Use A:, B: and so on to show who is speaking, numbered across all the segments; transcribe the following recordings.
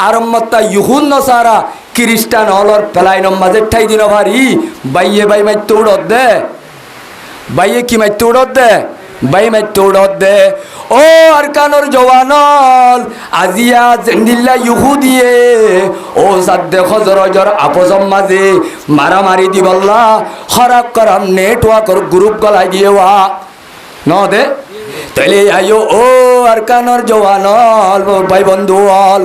A: আরম্মতা ইহুন নসারা খ্রিস্টান হলর পেলাইন মাঝে ঠাই দিন ভারি বাইয়ে বাই মাই উড়ত দে বাইয়ে কি মাই উড়ত দে বাই মাই উড়ত দে ও আর কানোর জওয়ানল আজিয়া জেন্দিল্লা ইহুদিয়ে ও সাদ্দে খজরজর আপজম মাঝে মারামারি দিবল্লা খরাক করাম নেটওয়ার্কর গ্রুপ গলাই দিয়ে ওয়া ন দে তাইলে আইও ও আর কানোর জওয়ানল ভাই বন্ধু হল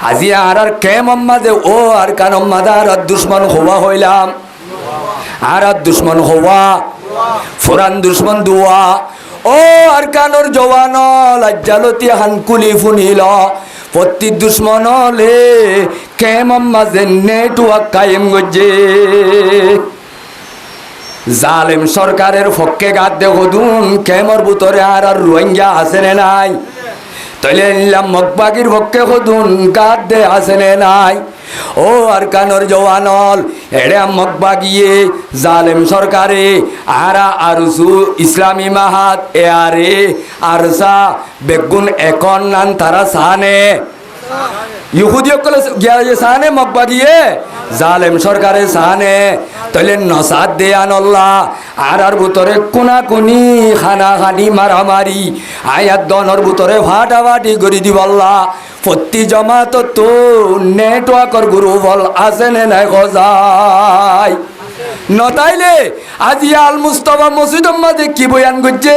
A: আজি আর কেমন মাঝে ও আর কানম মাদা আর দুশ্মন হওয়া হইলাম আর দুশ্মন হওয়া ফুরান দুশ্মন দুয়া ও আর কানোর জওয়ান লজ্জালতি হানকুলি ফুনিল প্রতি দুশ্মন হলে কেমন মাঝে নেটওয়ার্ক কায়েম গজে জালেম সরকারের পক্ষে গাদ দে হদুন কেমর ভিতরে আর রোহিঙ্গা আছে নাই তাইলে নিলাম মগবাগির পক্ষে হদুন গাদ দে আছে নাই ও আর কানোর জওয়ানল এড়ে মগবাগিয়ে জালেম সরকারে আরা আরসু ইসলামী মাহাত এ আরে আরসা বেগুন এখন নান তারা সানে ইহুদিও কলে গিয়ে সানে মগবাগিয়ে জালেম সরকারে সানে তাইলে নসাদ দে আনল্লাহ আর ভিতরে কোনা কোনি খানা খানি মারামারি আয়াত দনর ভিতরে ফাটাফাটি করে দিবল্লা প্রতি জমাত তো নেটওয়ার্কর গুরু বল আছে নে নাই গজাই নতাইলে আজি আল মুস্তফা মসজিদ মাঝে কি বয়ান করছে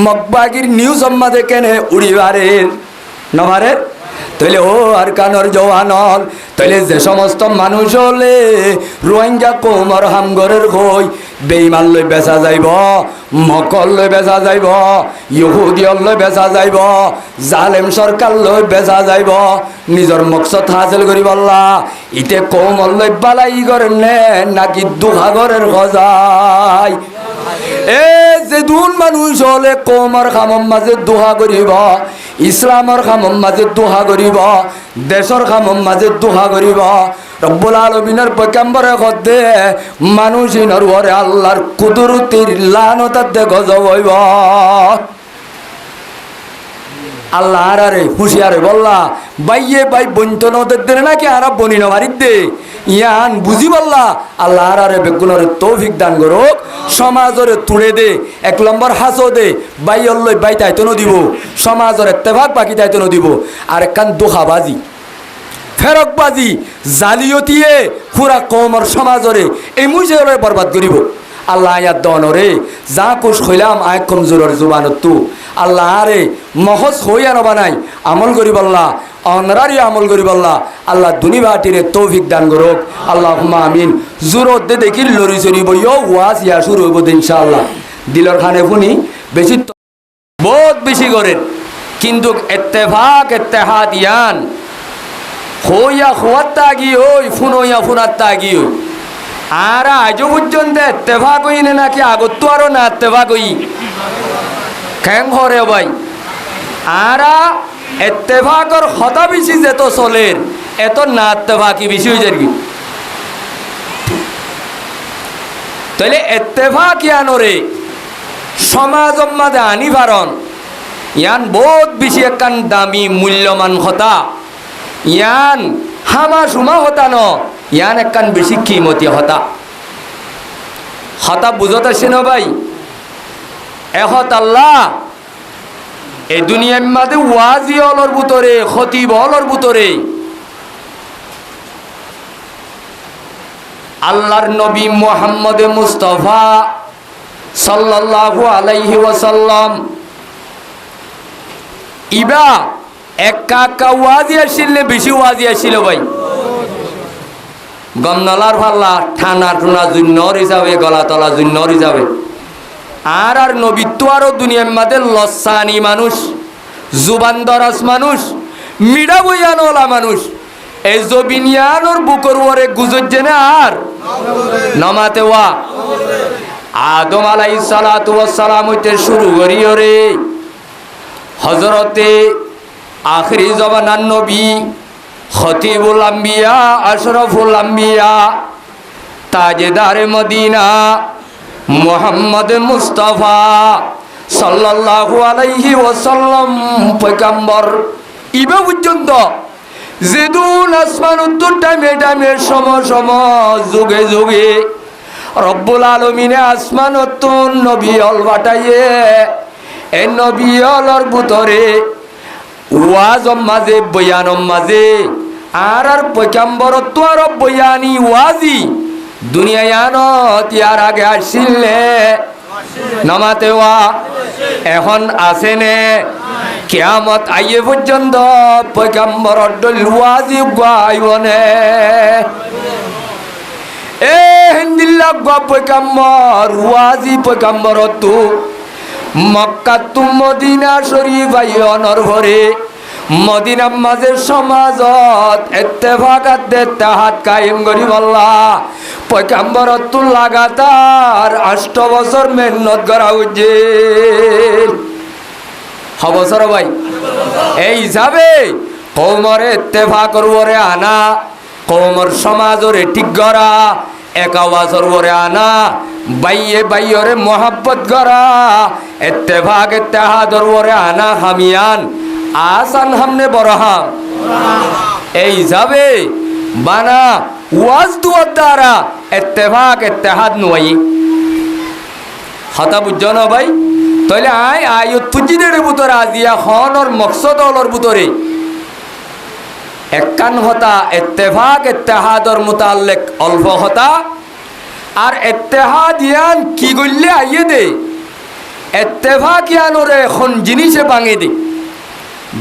A: মগবাগির নিউজ মাঝে কেনে উড়িবারের নবারের তাইলে ও আর কানোর জওয়ানল তাইলে যে সমস্ত মানুষ হলে রোহিঙ্গা কোমর হামগরের হই বেইমান লই বেচা যাইব মকল লই বেচা যাইব ইহুদিয়ল লই বেচা যাইব জালেম সরকার লই বেচা যাইব নিজের মকসদ হাসিল করি বললা ইতে কোমর লই বালাই করেন নে নাকি দুহাগরের গজাই এ যে দুন মানুষ হলে কোমর খামম মাঝে দোহা করিব ইসলামর খামম মাঝে দোহা করিব দেশর খামম মাঝে দোহা করিব রব্বুল আলামিনের পয়গম্বরে কদে মানুষিনর ওরে আল্লাহর কুদরতির লানতাত দে গজব হইব আল্লাহ আরে হুঁশিয়ারে বললা বাইয়ে বাই বইতো নদের দে নাকি আরা বনি নবারিত দে ইয়ান বুঝি বললা আল্লাহ আরে বেগুনের তৌফিক দান করুক সমাজরে তুলে দে এক নম্বর হাসো দে বাই অল্লই বাই তাইতো দিব সমাজরে তেভাগ বাকি তাইতো দিব আর একখান দোহাবাজি ফেরকবাজি জালিয়তিয়ে পুরা কমর সমাজরে এই মুজরে বরবাদ করিব আল্লাহ আয়াত দনরে যা কুশ হইলাম আয় কমজোরের জুবানত তু আল্লাহ আরে মহজ হইয়া নবা নাই আমল করি বললা অনরারি আমল করি বললা আল্লাহ দুনি বাটিরে তৌফিক দান করুক আল্লাহুম্মা আমিন জুরত দে দেখি লরি চরি বইও ওয়াজ ইয়া শুরু হইব ইনশাআল্লাহ দিলর খানে ফুনি বেশি বহুত বেশি করেন কিন্তু ইত্তেফাক ইত্তেহাদ ইয়ান হইয়া হওয়ার তাগি ওই ফুনইয়া ফুনার তাগি ওই আর আজও পর্যন্ত ইত্তেফাক হইনে নাকি আগত তো আরো না ইত্তেফাক হই কেন হরে ভাই আর ইত্তেফাকর হতা বেশি যেত চলের এত না ইত্তেফাকি বেশি হয়ে যায় কি তাহলে ইত্তেফাক ইয়ানরে সমাজ মাঝে আনি পারন ইয়ান বহুত বেশি একখান দামি মূল্যমান হতা ইয়ান হামা সুমা হতা ন ইয়ান একখান বেশি কিমতি হতা হতা বুঝতে আসছে না ভাই এহত আল্লাহ এই দুনিয়ার মাঝে ওয়াজি অলর ভিতরে খতিব অলর ভিতরে আল্লাহর নবী মুহাম্মদ মুস্তাফা সাল্লাল্লাহু আলাইহি ওয়াসাল্লাম ইবা একা একা ওয়াজি আসিলে বেশি ওয়াজি আসিল ভাই গমনলার ফাল্লা ঠানা টুনা জুন্নর হিসাবে গলা তলা জুন্নর হিসাবে আর নবীত্ব আরো দুনিয়ার মাঝে লসানি মানুষ জুবান দরাজ মানুষ মিডা বইয়ানওয়ালা মানুষ এই জবিনিয়ানোর বুকর ওরে গুজর জেনে আর নমাতে ওয়া আদম আলাইহিস সালাতু ওয়াস সালাম হইতে শুরু করিও রে হযরতে আখিরি জমানার নবী খতিবুল আম্বিয়া আশরাফুল আম্বিয়া তাজদারে মদিনা মুহাম্মদ মুস্তাফা সাল্লাল্লাহু আলাইহি ওয়াসাল্লাম পয়গম্বর ইবা পর্যন্ত যেদুন আসমান উত্তর টাইমে টাইমে সম যুগে যুগে রব্বুল আলমিনে আসমান উত্তর নবী অল বাটাইয়ে এই নবী অলর ভিতরে ওয়াজম মাঝে বয়ানম মাঝে আর পয়গাম্বরত্ব আর বয়ানি ওয়াজি দুনিয়ায় আনত ইয়ার আগে আসিলে নামাতে ওয়া এখন আসেনে কিয়ামত আইয়ে পর্যন্ত পয়গাম্বর ওয়াজি গাইবনে এ হিন্দিল্লা গা পয়গাম্বর ওয়াজি পয়গাম্বর তু মক্কা তু মদিনা শরীফ আইয়নর ভরে মদিনা মাঝে সমাজত ইত্তেফাকাত ইত্তেহাদ কায়েম করি আল্লাহ পয়গাম্বর তু লাগাতার 8 বছর মেহনত করা উচিত বছর ভাই এই হিসাবে কওমরে ইত্তেফাক করবরে আনা কওমর সমাজরে ঠিক করা এক আওয়াজর বরে আনা বাইয়ে মোহাব্বত করা ইত্তেফাক ইত্তেহাদর বরে আনা হামিয়ান আসান হামনে বড়হাম এই হিসাবে বানা ওয়াজ দুয়ার দ্বারা ইত্তেফাক ইত্তেহাদ নয় হতা বুঝছো না ভাই তাহলে আয়ত পুজিদের ভিতরে আজিয়া হনর মকসদ অলর ভিতরে একখান হতা ইত্তেফাক ইত্তেহাদর মুতাল্লিক অল্প হতা আর ইত্তেহাদ ইয়ান কি গল্লে আইয়ে দে ইত্তেফাক ইয়ানরে এখন জিনিসে ভাঙে দে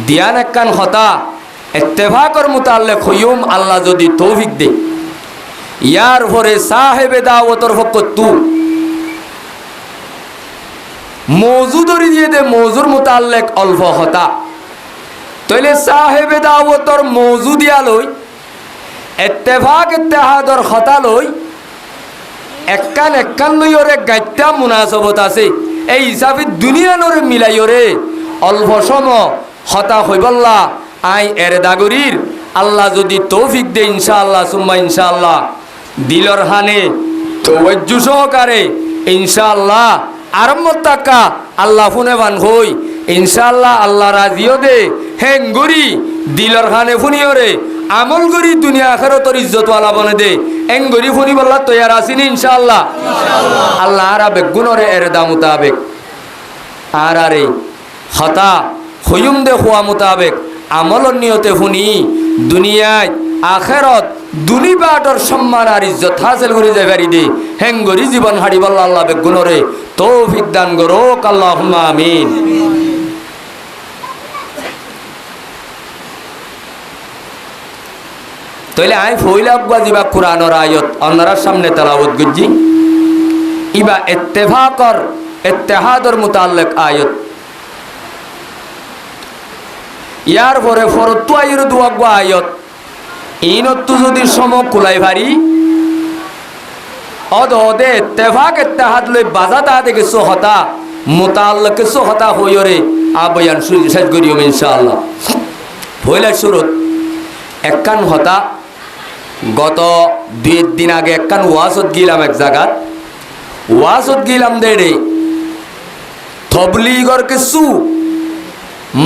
A: দিয়ান একখান হতা ইত্তেফাকর মুতাল্লিক হইম আল্লাহ যদি তৌফিক দে ইয়ার পরে সাহেবে দাওয়াতর হক তু মৌজু ধরে দিয়ে দে মৌজুর মুতাল্লিক অল্প হতা তাইলে সাহেবে দাওয়াতর মৌজু দিয়া লই ইত্তেফাক ইত্তেহাদর হতা লই একখান লইরে গাইটা মুনাসবত আছে এই হিসাবে দুনিয়ানরে মিলাইরে অল্প সম হতা হইবল্লা আই এর দাগরির আল্লাহ যদি তৌফিক দে ইনশাআল্লাহ সুম্মা ইনশাআল্লাহ দিলর হানে তওয়াজ্জু সহকারে ইনশাআল্লাহ আরম্ভ টাকা আল্লাহ ফুনে বান হই ইনশাআল্লাহ আল্লাহ রাজিও দে হেঙ্গুরি দিলর খানে ফুনিওরে আমল গরি দুনিয়া আখিরাতর ইজ্জত ওয়ালা বনে দে এঙ্গুরি ফুনি বল্লা তৈয়ার আসিনি ইনশাআল্লাহ আল্লাহ আর বেগুনরে এর দাম মুতাবেক আর আরে হতা হইম দে হওয়া মুতাবেক আমলর নিয়তে ফুনি দুনিয়ায় আখিরাত দুনিবাটর সম্মান আর ইজ্জত হাসিল করে যাই পারি দে হেঙ্গরি জীবন হাড়ি বল্লা আল্লাহ বেগুনরে তৌফিক দান করুক আল্লাহুম্মা আমিন তাইলে আই ফইলা বাজিবা কোরআনের আয়াত অন্যরার সামনে তেলাওয়াত গজি ইবা ইত্তেফাকর ইত্তেহাদর মুতাল্লিক আয়াত ইয়ার পরে ফরতুয়াইর দুয়াগবা আয়াত ইনত যদি সম কুলাই ভারি অদে ইত্তেফাক ইত্তেহাদ লই বাজাতা দেখে সোহতা মুতাল্লিক সোহতা হইরে আবয়ান শেষ করিও ইনশাআল্লাহ ফইলা শুরুত একখান হতা গত 2 দিন আগে একখান ওয়াজত গিলাম এক জায়গাত ওয়াজত গিলাম দেড়ে তবলিগর কিছু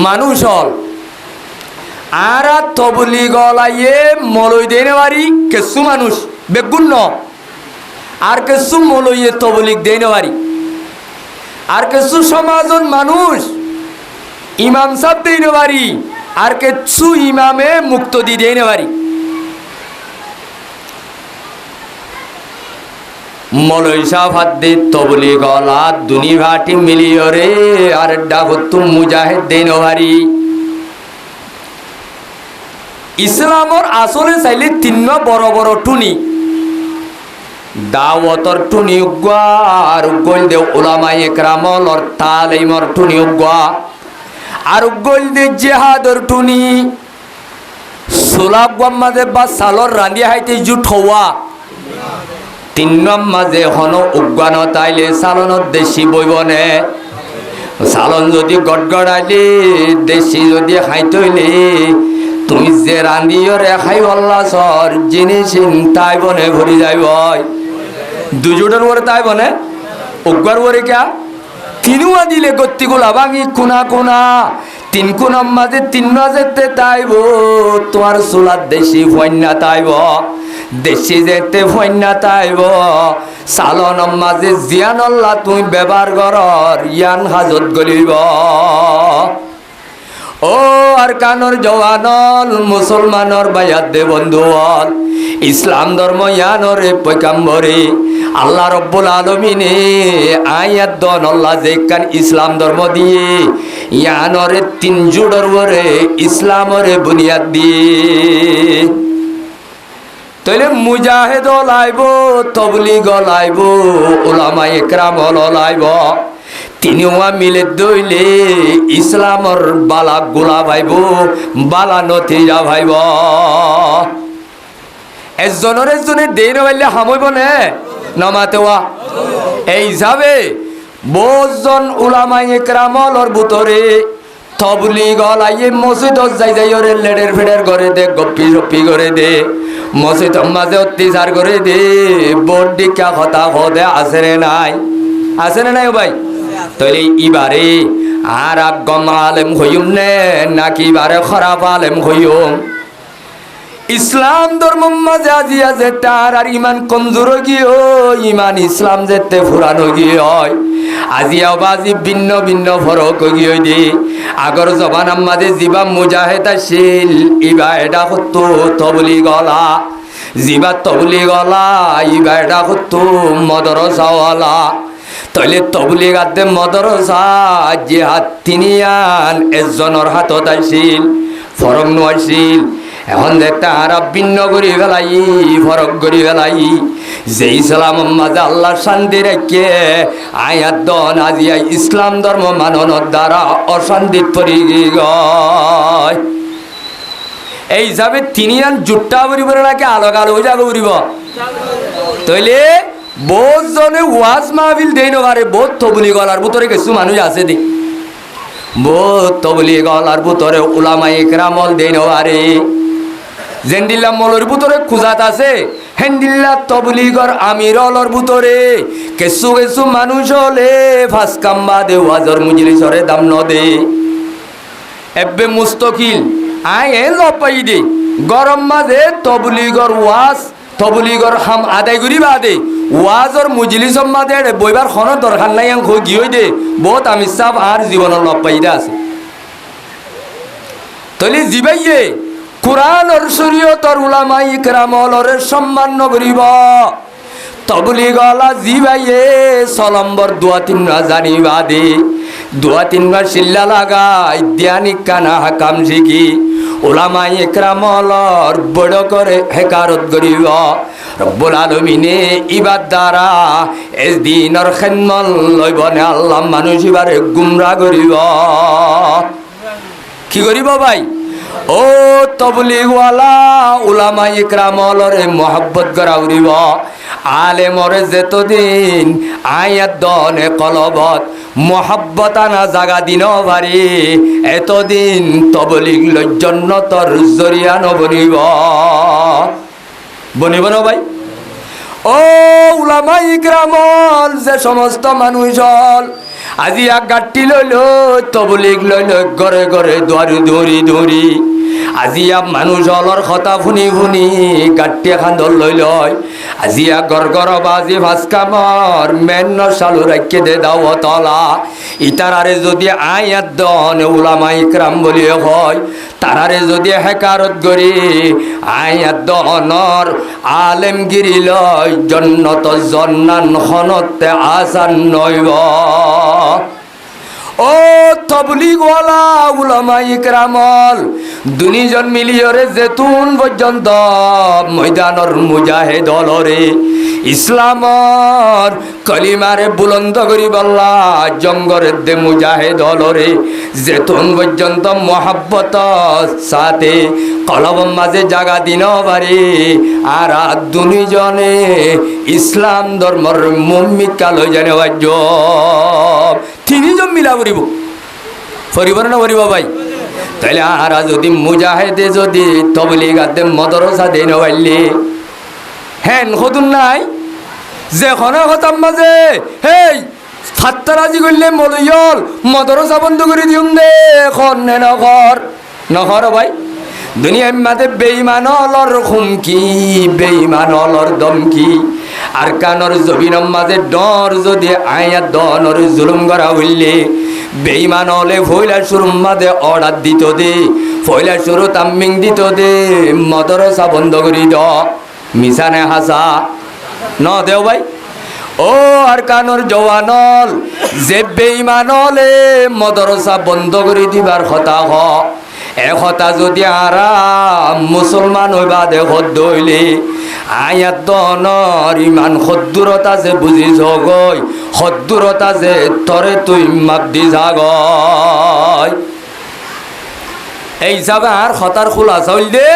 A: মানুষ হল আর তবলিগলাইয়ে মলই দেনে বাড়ি কিছু মানুষ বেগুন আর কিছু মলইয়ে তবলিগ দেনে বাড়ি আর কিছু সমাজন মানুষ ইমাম সাহেব দেনে বাড়ি আর কিছু ইমামে মুক্তদি দেনে বাড়ি মলই সাহেব হাত দে তবলিগ গলা দুনি ভাটি মিলিয়রে আর ডাকত মুজাহিদ দেনে বাড়ি ইসলামর আসলে চাইলে 3 বড় বড় টুনি দাওয়াতর টুনি উগা আর উগল দে উলামায়ে কেরামর তালিমর টুনি উগা আর উগল দে জিহাদর টুনি সুলাব মাঝে বা সালর রান্দি হাইতে জুট হওয়া 3 মাঝে হন উগান তাইলে সালনত দেশি বইবনে সালন যদি গড়গড়াইলে দেশি যদি হাইতইলে তুমি যে রান্দিও রেখাই বললা সর জিনিস তাই বনে ভরি যাইব দুজোটার পরে তাই বনে উগার পরে কে তিনুয়া দিলে গত্তিগুলা ভাঙি কোনা কোনা তিন কোণার মাঝে তিন যেতে তাইব তোমার চুলার দেশি ফন্যা তাইব দেশি যেতে ফন্যা তাইব সালনের মাঝে জিয়ানল্লা তুই ব্যবহার করর ইয়ান হাজত গলিব ও আর কানর জওয়ানল মুসলমানর বায়াত দে বন্ধুল ইসলাম ধর্ম ইয়ানরে পয়গাম্বরে আল্লাহ রব্বুল আলামিনে আয়াত দন আল্লাহ যে কান ইসলাম ধর্ম দিয়ে ইয়ানরে তিন জুড়র ওরে ইসলামরে বুনিয়াদ দিয়ে তাইলে মুজাহিদ লাইব তবলিগ লাইব উলামা ইকরাম লাইব তিনিওয়া মিলে দইলে ইসলামর বালা গোলা ভাইব বালা নথিরা ভাইব এজনে দেই নবাইলে হামইব নে নমাতেওয়া এই যাবে বহুজন উলামা ইকরামলর ভিতরে তবলিগ লাইয়ে মসজিদ যাই যাই ওরে লেডের ফেডের করে দে গপ্পি সপ্পি করে দে মসজিদ মাঝে অত্যাচার করে দে বোর্ড দিকা কথা হদে আছে রে নাই ভাই তাহলে ইবারে আর আগম আলেম হইম নে নাকি বারে খারাপ আলেম হইম ইসলাম ধর্ম মাঝে আজিয়া যে তার আর ইমান কমজোর গিয়ে ইমান ইসলাম যেতে ফুরানো গিয়ে হয় আজিয়াও বাজি ভিন্ন ভিন্ন ফরক গিয়ে দি আগর জবানার মাঝে জিবা মুজাহিদ আসিল ইবা এটা হতো তবলি গলা জিবা তবলি গলা ইবা এটা হতো মদরসাওয়ালা তাইলে তবলিগ আদে মদরসা যে হাত তিনি আন এজনের হাতত আইছিল ফরক নোয়াইছিল এখন দেখতে আরা ভিন্ন করি ফেলাই ফরক করি ফেলাই যে ইসলাম মাঝে আল্লাহ শান্তি রেখে আয়াত দন আজিয়া ইসলাম ধর্ম মাননের দ্বারা অশান্তি পরি গয় এই যাবে তিনি আন জুট্টা পরিবার নাকি আলোক আলো যাবে উড়িব তাইলে বহুত জনে ওয়াজ মাহফিল দেই নবারে বহুত তবলিগ গলার ভিতরে কিছু মানুষ আছে দি বহুত তবলিগ গলার ভিতরে উলামা ইকরামল দেই নবারে জেন্দিল্লা মলর ভিতরে খুজাত আছে হেন্দিল্লা তবলিগর আমিরলর ভিতরে কিছু কিছু মানুষ হলে ফাঁস কাম্বা দে ওয়াজর মুজলিসরে দাম ন দে এব্বে মুস্তকিল আয় এ লপাই দে গরম মাঝে তবলিগর ওয়াজ তবলিগর হাম আদায় করি বাদে ওয়াজর মুজলিসর মাঝে বইবার কোনো দরকার নাই আং গিয়ে দে বহুত আমি সাব আর জীবনের লপাইদা আছে তলি জিবাইয়ে কুরআনর শরীয়তর উলামা ইকরামলরে সম্মান নগরিব তবলিগলা জিবাইয়ে সলম্বর দুয়া তিন জানিবা দে দুয়া তিনবার শিল্লা লাগাই ধ্যানি কানা হাকাম শিখি উলামা ইকরামলর বড় করে হেকারত করিব রব্বুল আলামিনে ইবাদ দ্বারা এস দিনর খেদমত লইব নে আল্লাহ মানুষ ইবারে গুমরা করিব কি করিব ভাই ও তবলিগওয়ালা উলামা ইকরামলরে মহব্বত করা উড়িব আলেমরে যেতদিন আয়াত দনে কলবত মহব্বত আনা জাগা দিন পারি এতদিন তবলিগ জন্নতর জরিয়া নবনিব বনিব না ভাই ও উলামা ইকরামল যে সমস্ত মানুষ হল আজি এক গাঠি লইল তবলিগ লইল ঘরে ঘরে দুয়ারি দৌড়ি দৌড়ি আজিয়া মানুষ হলর কথা শুনি শুনি গাঠি এখন ধর লই লয় আজিয়া গড় বাজি ভাজ কামর মেন্ন চালু রাখি দে দাও তলা ইতারারে যদি আয়াত দন উলামা ইকরাম বলিয়ে হয় তারারে যদি হেকারত করি আয়াত দনর আলেমগিরি লয় জন্নত জন্নান খনতে আসান নইব ও তবলিগওয়ালা উলামা ইকরামল দুনিজন মিলিয়রে যেতুন পর্যন্ত ময়দানর মুজাহিদ হলরে ইসলামর কলিমারে বুলন্দ করি বল্লা জঙ্গরের দে মুজাহিদ হলরে যেতুন পর্যন্ত মহাব্বত সাথে কলম মাঝে জাগা দিন পারে আর দুনিজনে ইসলাম ধর্মর মুম্মিকা লই জানে বাজ্য তিনিজন মিলা করিব ফরিব না করিব ভাই তাইলে আর যদি মুজাহিদে যদি তবলিগাতে মদরসা দেই নবাইলে হেন হতুন নাই যে খনা হতাম মাঝে হেই ফাত্তারাজি করলে মলইল মদরসা বন্ধ করে দিউম দে এখন নে নহর ভাই দুনিয়ার মাঝে বেঈমানলর হুমকি বেঈমানলর দমকি আর কানর জবিনর মাঝে ডর যদি আয়া দনর জুলুম করা হইলে বেঈমানলে ফয়লা শুরুর মাঝে অর্ডার দিত দে ফয়লা শুরু তাম্মিং দিত দে মদরসা বন্ধ করি দ মিশানে হাসা ন দেও ভাই ও আর কানর জওয়ানল যে বেঈমানলে মদরসা বন্ধ করে দিবার কথা হ এ কথা যদি আরা মুসলমান হইবা দে হইলে আয়াত দনর ইমান হদ্দুরতা যে বুঝিছ গই হদ্দুরতা যে তরে তুই মাপ দি যাগয় এই হিসাবে আর হতার খোলা চল দে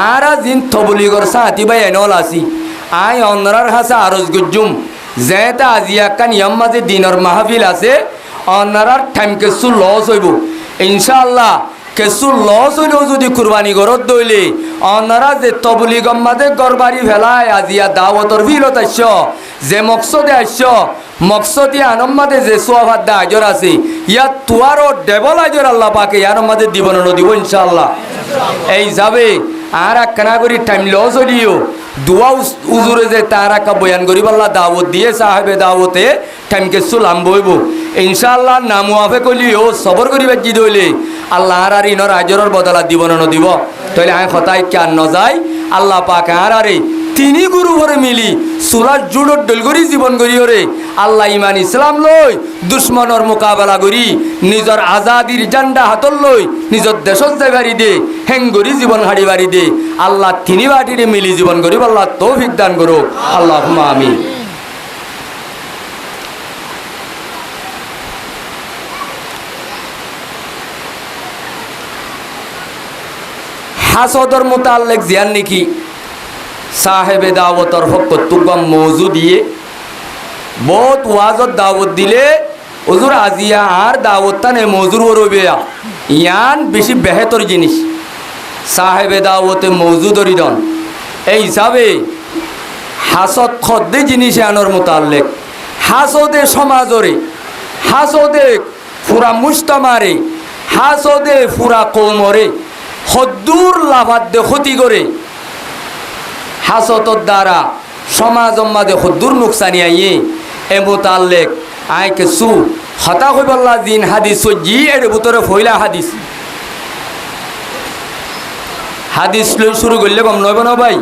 A: আর জিন থবলিগর সাথী ভাই এনেল আসি আই অন্যরার হাসা আরজ গুজুম যেটা আজি একটা নিয়ম মাঝে দিনের মাহফিল আছে অন্যরার টাইম কিছু লস হইব ইনশাআল্লাহ কিছু লস হইলেও যদি কুরবানি গরত দইলে অন্যরা যে তবলিগম মাঝে গড়বাড়ি ফেলায় আজিয়া দাওয়াতর ভিলত আসছ যে মকসদে আসছ মকসদি আনম মাঝে যে সোয়াভাত দা আজর আছে ইয়াত তুয়ারও ডেবল আজর আল্লাহ পাকে ইয়ার মাঝে দিব না দিব ইনশাআল্লাহ এই যাবে আর একখানা করি টাইম লস হইলিও দুয়া উজুরে যে তারা কা বয়ান করিব আল্লাহ দাওয়াত দিয়ে সাহেবে দাওয়াতে টাইম কিছু লাম বইব ইনশাআল্লাহ নামু আফে কলিও সবর করিবার জি দইলে আল্লাহ আর ইনর আজরের বদলা দিব না দিব তাইলে আয় কথায় কেন ন যায় আল্লাহ পাক আরে তিনি গুরু ভরে মিলি সুরাজ জুড়ত ডলগরি জীবন গড়ি ওরে আল্লাহ ইমান ইসলাম লই দুশ্মনের মোকাবেলা করি নিজের আজাদির জান্ডা হাতল লই নিজের দেশত যাইবারি দে হেঙ্গরি জীবন হাড়ি বাড়ি দে আল্লাহ তিনি বাটিরে মিলি জীবন গরিব আল্লাহ তৌফিক দান করো আল্লাহুম্মা আমিন হাসদর মুতাল্লিক জিয়ান নাকি সাহেবে দাওয়াতর হক তুগম মৌজু দিয়ে বহুত ওয়াজত দাওয়াত দিলে হুজুর আজিয়া আর দাওয়াত তানে মৌজুর রবে ইয়ান বেশি বেহতর জিনিস সাহেবে দাওয়াতে মৌজু ধরি দন এই হিসাবে হাসদ খদ্দে জিনিস আনর মুতাল্লিক হাসদে সমাজরে হাসদে পুরা মুস্তামারে হাসদে পুরা কৌমরে হদ্দুর লাভাদ্দে ক্ষতি করে হাসতর দ্বারা সমাজ মাঝে হদ্দুর নুকসানি আইয়ে এ মোতাল্লেক আয় কিছু হতা হইবল্লা দিন হাদিস জি এর ভিতরে ফইলা হাদিস হাদিস লই শুরু করলে কম নইব না ভাই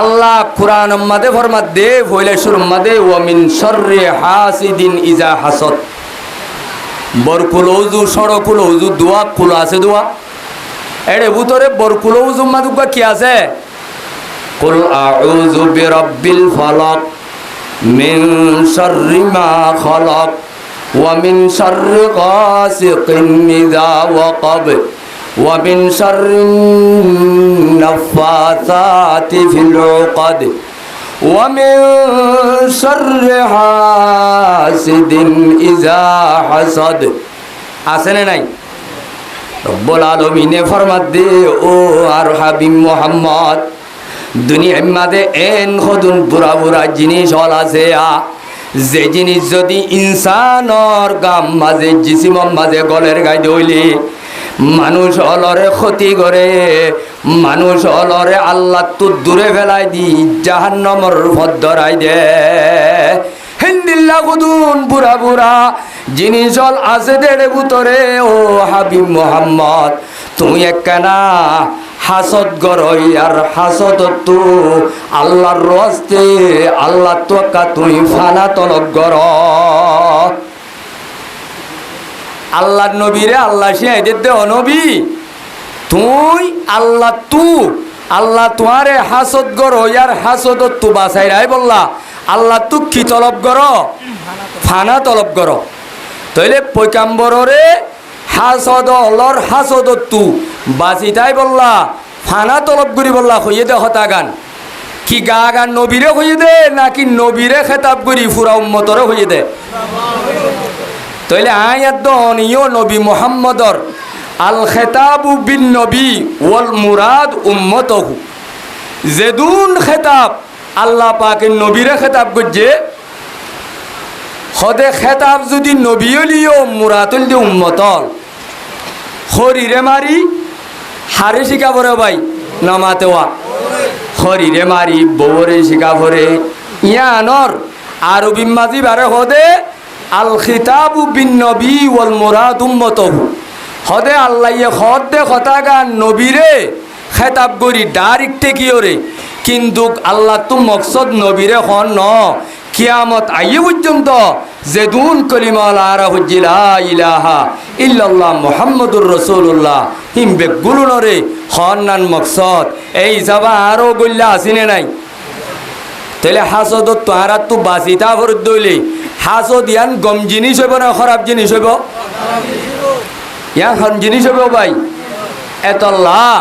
A: আল্লাহ কুরআন মাদে ফরমাত দে ফইলা শুরু মাদে ওয়া মিন শাররি হাসিদিন ইজা হাসাদ বরকুল ওযু সরকুল ওযু দোয়া কুল আছে দোয়া এর ভিতরে বরকুল ওযু মাদুকা কি আছে কুল আউযু বিরাব্বিল ফালাক মিন শাররি মা খালাক ওয়া মিন শাররি গাসিকিন ইযা ওয়াকাব ওয়া মিন শাররিন নাফাসাতি ফিল উকাদ ওয়া মিন শাররি হাসিদিন ইযা হাসাদ আছে না নাই রব্বুল আলামিনে ফরমাত দে ও আর হাবিব মুহাম্মদ দুনিয়ার মাঝে এন হদুন বুড়া বুড়া জিনিস হল আছে যে জিনিস যদি ইনসানর গাম মাঝে জিসিমম মাঝে গলের গাই দইলে মানুষ অলরে ক্ষতি করে মানুষ অলরে আল্লাহ তো দূরে ফেলাই দি জাহান্নামর ভদ্দরাই দে হিন্দিল্লা গুদুন বুড়া বুড়া জিনিস হল আছে দেড়ে ভিতরে ও হাবিব মুহাম্মদ তুমি একখানা হাসদ গরই আর হাসদ তু আল্লাহর রস্তে আল্লাহ তোকা তুই ফানা তলব গর আল্লাহর নবীরে আল্লাহ সে দে নবী তুই আল্লাহ তোমারে হাসদ গরই আর হাসদ তু বাসাই রাই বললা আল্লাহ তু কি তলব গর ফানা তলব গর তাইলে পয়গাম্বররে হাসদ অলর হাসদ তু বাসিতাই বললা ফানা তলব করি বললা হইয়ে দে হতা গান কি গা গান নবীরে হইয়ে দে নাকি নবীরে খেতাব করি পুরা উম্মতরে হইয়ে দে তাইলে আয়াত অনিয় নবী মুহাম্মদর আল খেতাবু বিন নবী ওয়াল মুরাদ উম্মতহু যেদুন খেতাব আল্লাহ পাকের নবীরে খেতাব করছে হদে খেতাব যদি নবীলিও মুরাতুল দি উম্মতল হরিরে মারি হারে শিখাবরে ভাই নামাতেওয়া হরিরে মারি বউরে শিখাবরে ইয়ানর আরবি মাজি বারে হদে আল খিতাবু বিন নবী ওয়াল মুরাদ উম্মতহু হদে আল্লাহ হদে খতাগান নবীরে খেতাব করি ডাইরেক্টে কিওরে কিন্তু আল্লাহ তো মকসদ নবীরে হন ন কিয়ামত আইয়ে পর্যন্ত যেদুন কলিমা লা ইলাহা ইল্লাল্লাহ মুহাম্মাদুর রাসূলুল্লাহ হিমবে গুলুনরে হন্নান মকসদ এই যাবা আরো গল্লা আসিনে নাই তাহলে হাসদ তোহারা তো বাঁচিতা ভরত দইলে হাসদ ইয়ান গম জিনিস হইব না খারাপ জিনিস হইব ইয়ান হন জিনিস হইব ভাই এতল্লাহ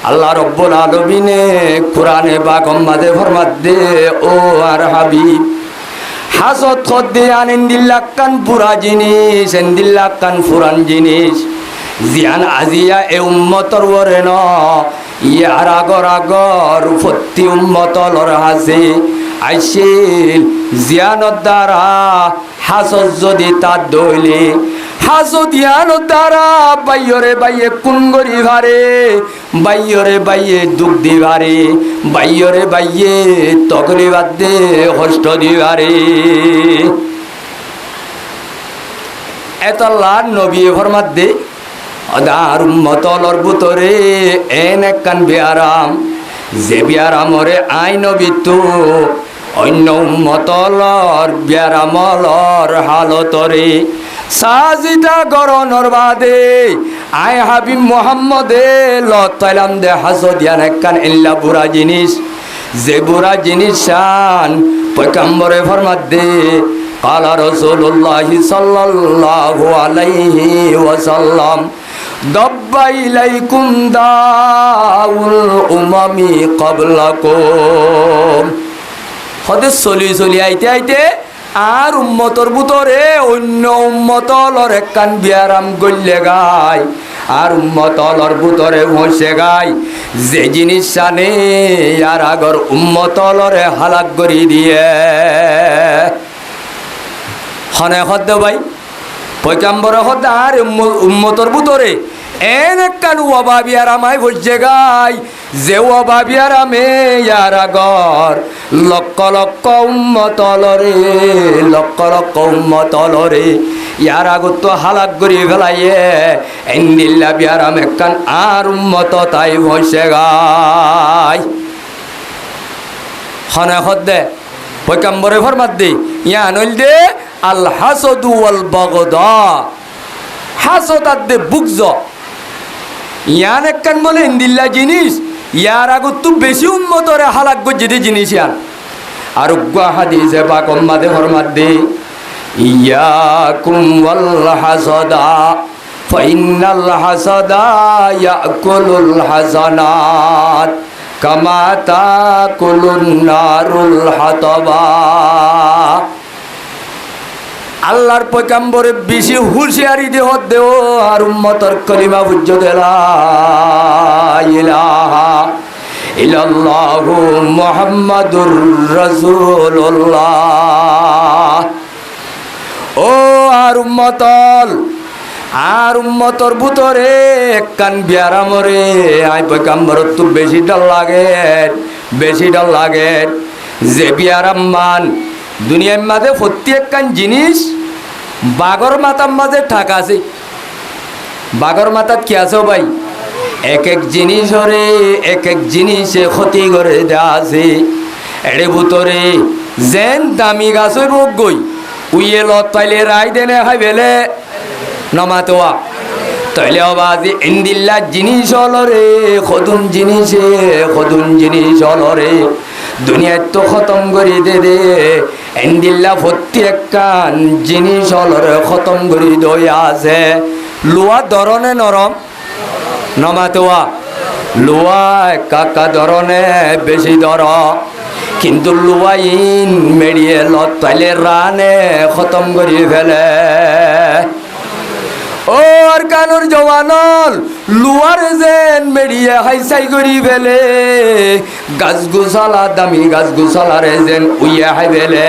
A: আল্লাহ রব্বুল আলামিনে কোরআনে পাকম মাঝে ফরমাত দে ও আর হাবিব হাসদ খদ্দে আনেন দিল্লাকান পুরা জিনিস এন্দিল্লাকান ফুরান জিনিস জিয়ান আজিয়া এ উম্মতর ওরে ন ইয়ার আগর ফত্তি উম্মতলর হাসে আইছিল জিয়ানত দ্বারা হাসদ যদি তার দইলে হাসদ ইয়ানত দ্বারা বাইয়রে বাইয়ে কুন গরি ভারে বাইয়রে বাইয়ে দুঃখ দিবারে বাইয়রে বাইয়ে তকলি বাদ দে কষ্ট দিবারে এতল্লাহ নবী ফরমাত দে আদার উম্মতলর ভিতরে এন একখান বিয়ারাম যে বিয়ারামরে আই নবী তো অন্য উম্মতলর বিয়ারামলর হালতরে সাজিদা গরনর বাদে আয় হাবিব মুহাম্মদে লতাইলাম দে হাসদিয়ান একখান ইল্লা বুড়া জিনিস যে বুড়া জিনিস শান পয়গম্বরে ফরমাত দে কালা রাসূলুল্লাহ সাল্লাল্লাহু আলাইহি ওয়াসাল্লাম দাব্বা ইলাইকুম দাউল উমামি ক্বাবলাকুম হদে চলি আইতে আইতে আর উম্মতর ভিতরে অন্য উম্মতলর একখান বিয়ারাম গল্লে গায় আর উম্মতলর ভিতরে বসে গায় যে জিনিস জানে আর আগর উম্মতলরে হালাক করি দিয়ে হনে হদ্দে ভাই পয়গম্বরে হদ আর উম্মতর ভিতরে এন একখান ওয়াবাবিয়ার আমায় বসে গায় যে ওয়াবাবিয়ার আমে ইয়ার আগর লক্ষ লক্ষ উম্মতলরে ইয়ার আগত তো হালাক করি ফেলাইয়ে এন্দিল্লা বিয়ারাম একখান আর উম্মত তাই বসে গায় হনে হদ্দে পয়গম্বরে ফরমাত দে ইয়া নইল দে আল হাসদু ওয়াল বাগদা হাসদ আদে বুগজ ইয়ান একখান বলে ইন্দিল্লা জিনিস ইয়ার আগত তো বেশি উম্মতরে হালাক গজ্জিদি জিনিস ইয়ান আর হাদিসে পাকম মাদে ফরমাত দে ইয়াকুম ওয়াল হাসাদা ফাইনাল হাসাদা ইয়াকুলুল হাসানাত কামা তাকুলুন নারুল হাতাবা আল্লাহর পয়গম্বরে বেশি হুঁশিয়ারি দেহ দেও আর উম্মতর কলিমা বুঝ দেলা ইলাহা ইল্লাল্লাহু মুহাম্মাদুর রাসূলুল্লাহ ও আর উম্মতর ভিতরে একখান বিয়ারামরে আই পয়গম্বর তো বেশি ডর লাগে যে বিয়ারাম মান দুনিয়ার মাঝে প্রত্যেকখান জিনিস বাগর মাথার মাঝে ঠাক আছে বাগর মাথাত কি আছে ভাই এক এক জিনিসরে এক এক জিনিসে ক্ষতি করে দেওয়া আছে এর ভিতরে যেন দামি গাছ হইব গই উইয়ে লত পাইলে রায় দেনে হয় বেলে নমাতোয়া তাইলে আবাজি ইন্দিল্লা জিনিস হলরে খদুন জিনিস হলরে দুনিয়ায় তো খতম করি দে এন্দিল্লা প্রত্যেকখান জিনিস হলরে খতম করি দই আছে লোয়া ধরনে নরম নমাতোয়া লোয়া কাকা ধরনে বেশি ধর কিন্তু লোয়াইন মেরিয়ে লত পাইলে রানে খতম করি ফেলে ও আর কানুর জওয়ানল লুয়ার যেন মেরিয়ে হাইসাই করি ফেলে গাছ গুছালা দামি গাছ গুছালারে যেন উইয়া হাই ফেলে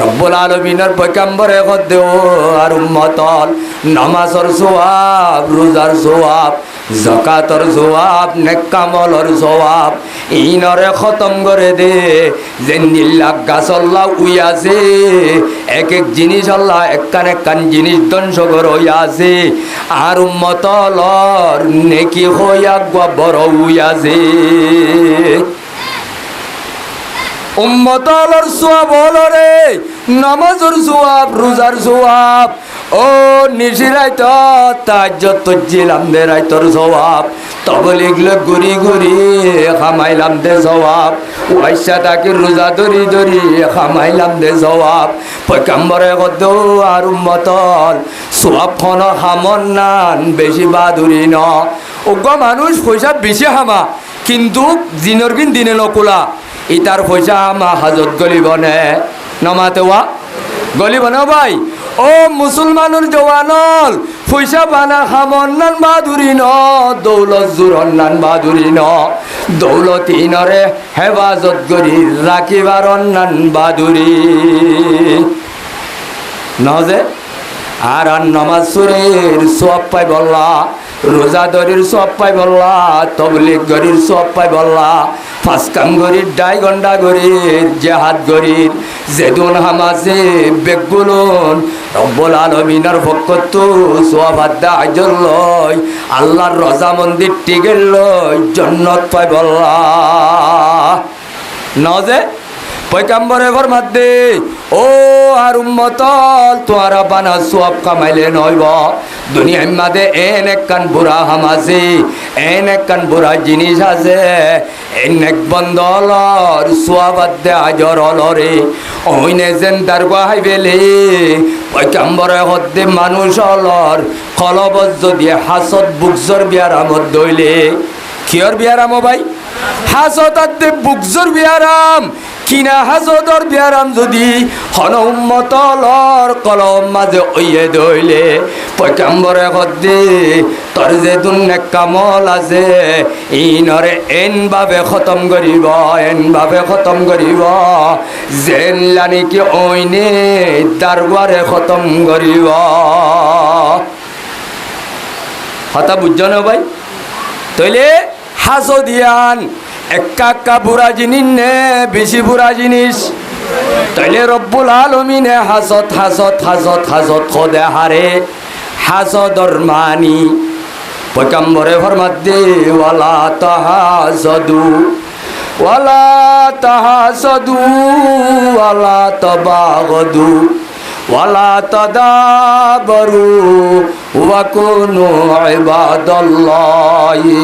A: রব্বুল আলামিনের পয়গম্বরে কদ্দে ও আর উম্মতল নামাজের সওয়াব, রোজার সওয়াব, যাকাতর সওয়াব, নেক কামলর সওয়াব ইনরে খতম করে দে। জেন্দিল্লাহ গাছ আল্লাহ উই আছে, এক এক জিনিস আল্লাহ একখান একখান জিনিস ধ্বংস করে হই আছে, আর উম্মতলর নেকি হইয়া বড় উই আছে। উম্মতলর সওয়াব হলো রে নামাজের সওয়াব, রোজার সওয়াব, ও নিশিরাইত তাজ্জুদ তজ্জিলাম দে রাইতর সওয়াব, তবলিগ লে ঘুরি ঘুরি খামাইলাম দে সওয়াব, ওয়াইসা তাকে রোজা ধরি ধরি খামাইলাম দে সওয়াব। পয়গম্বরে কদ্দ আর উম্মতল সওয়াব খন হামন নান বেশি বাদুরি ন। ওগো মানুষ পয়সা বেশি হামা কিন্তু দিনের দিন দিনে নকুলা, ইতার পয়সা আমা হাজত গলিব নে নমাতেওয়া গলিব না ভাই। ও মুসলমানুর জওয়ানল পয়সা বানা খামন নান বাদুরি ন, দৌলত জুরন নান বাদুরি ন, দৌলত ইনরে হেফাজত করি রাখিবার নান বাদুরি নজে। আর নমাজ সুরের সওয়াব পাই বললা, রোজাদারির সওয়াব পাই বললা, তবলিগ গরির সওয়াব পাই বললা, পাঁচ কাম গরির, 2.5 ঘন্টা গরির, জেহাদ গরির, যেদুন হামাসে বেগুলন রব্বুল আলামিনের পক্ষ সওয়াব আদা আজল লয়, আল্লাহর রজা মন্দির টিকেল লয়, জান্নাত পাই বললা নজে। পয়গম্বরে ফরমাত দে ও আর উম্মতল তোরা বানা সওয়াব কামাইলে নইব, দুনিয়ার মাঝে এন একখান বুড়া হাম আছে, এন একখান বুড়া জিনিস আছে, এন এক বন্দলর সওয়াব দে আজর অলরে ওইনে যেন দারগা হাইবেলে। পয়গম্বরে হদ্দে মানুষ অলর কলবত যদি হাসত বুকজর বিয়ারামত দইলে, কিয়র বিয়ারাম ভাই? হাসত আদে বুকজর বিয়ারাম কিনা হাজদর বিয়ারাম যদি হন উম্মতলর কলম মাঝে ওইয়ে দইলে। পয়গম্বরে কদ্দে তোর যে দুন্নেক কামল আছে ইনরে এন ভাবে খতম করিব, এন ভাবে খতম করিব যেন লানি কি ওইনে দারগারে খতম করিব। কথা বুঝছো না ভাই? তইলে হাসো দিয়ান একা একা বুড়া জিনিস নে বেশি বুড়া জিনিস, তাইলে রব্বুল আলামিনে হাসত হাসত হাসত হাসত খদে হারে হাসদর মানি। পয়গম্বরে ফরমাত দে ওয়ালা তাহাসাদু, ওয়ালা তাহাসাদু, ওয়ালা তাবাগদু, ওয়ালা তাদাবারু, ওয়া কুনু ইবাদাল্লাহি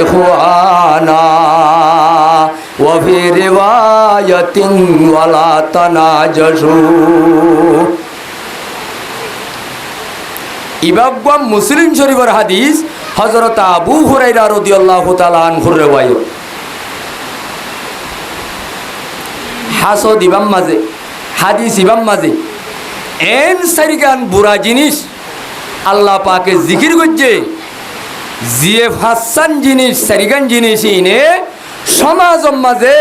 A: ইখওয়ানা, ওয়া ফি রিওয়ায়াতিন ওয়ালা তানাজাসু। ইমাম মুসলিম শরীফের হাদিস, হযরত আবু হুরায়রা রাদিয়াল্লাহু তাআলা আনহুর রিওয়ায়াত। হাসদ ইমাম মাঝে, হাদিস ইমাম মাঝে এন সারিগান বুড়া জিনিস আল্লাহ পাকে জিকির করছে, জিয়ে হাসান জিনিস সারিগান জিনিস ইনে সমাজের মাঝে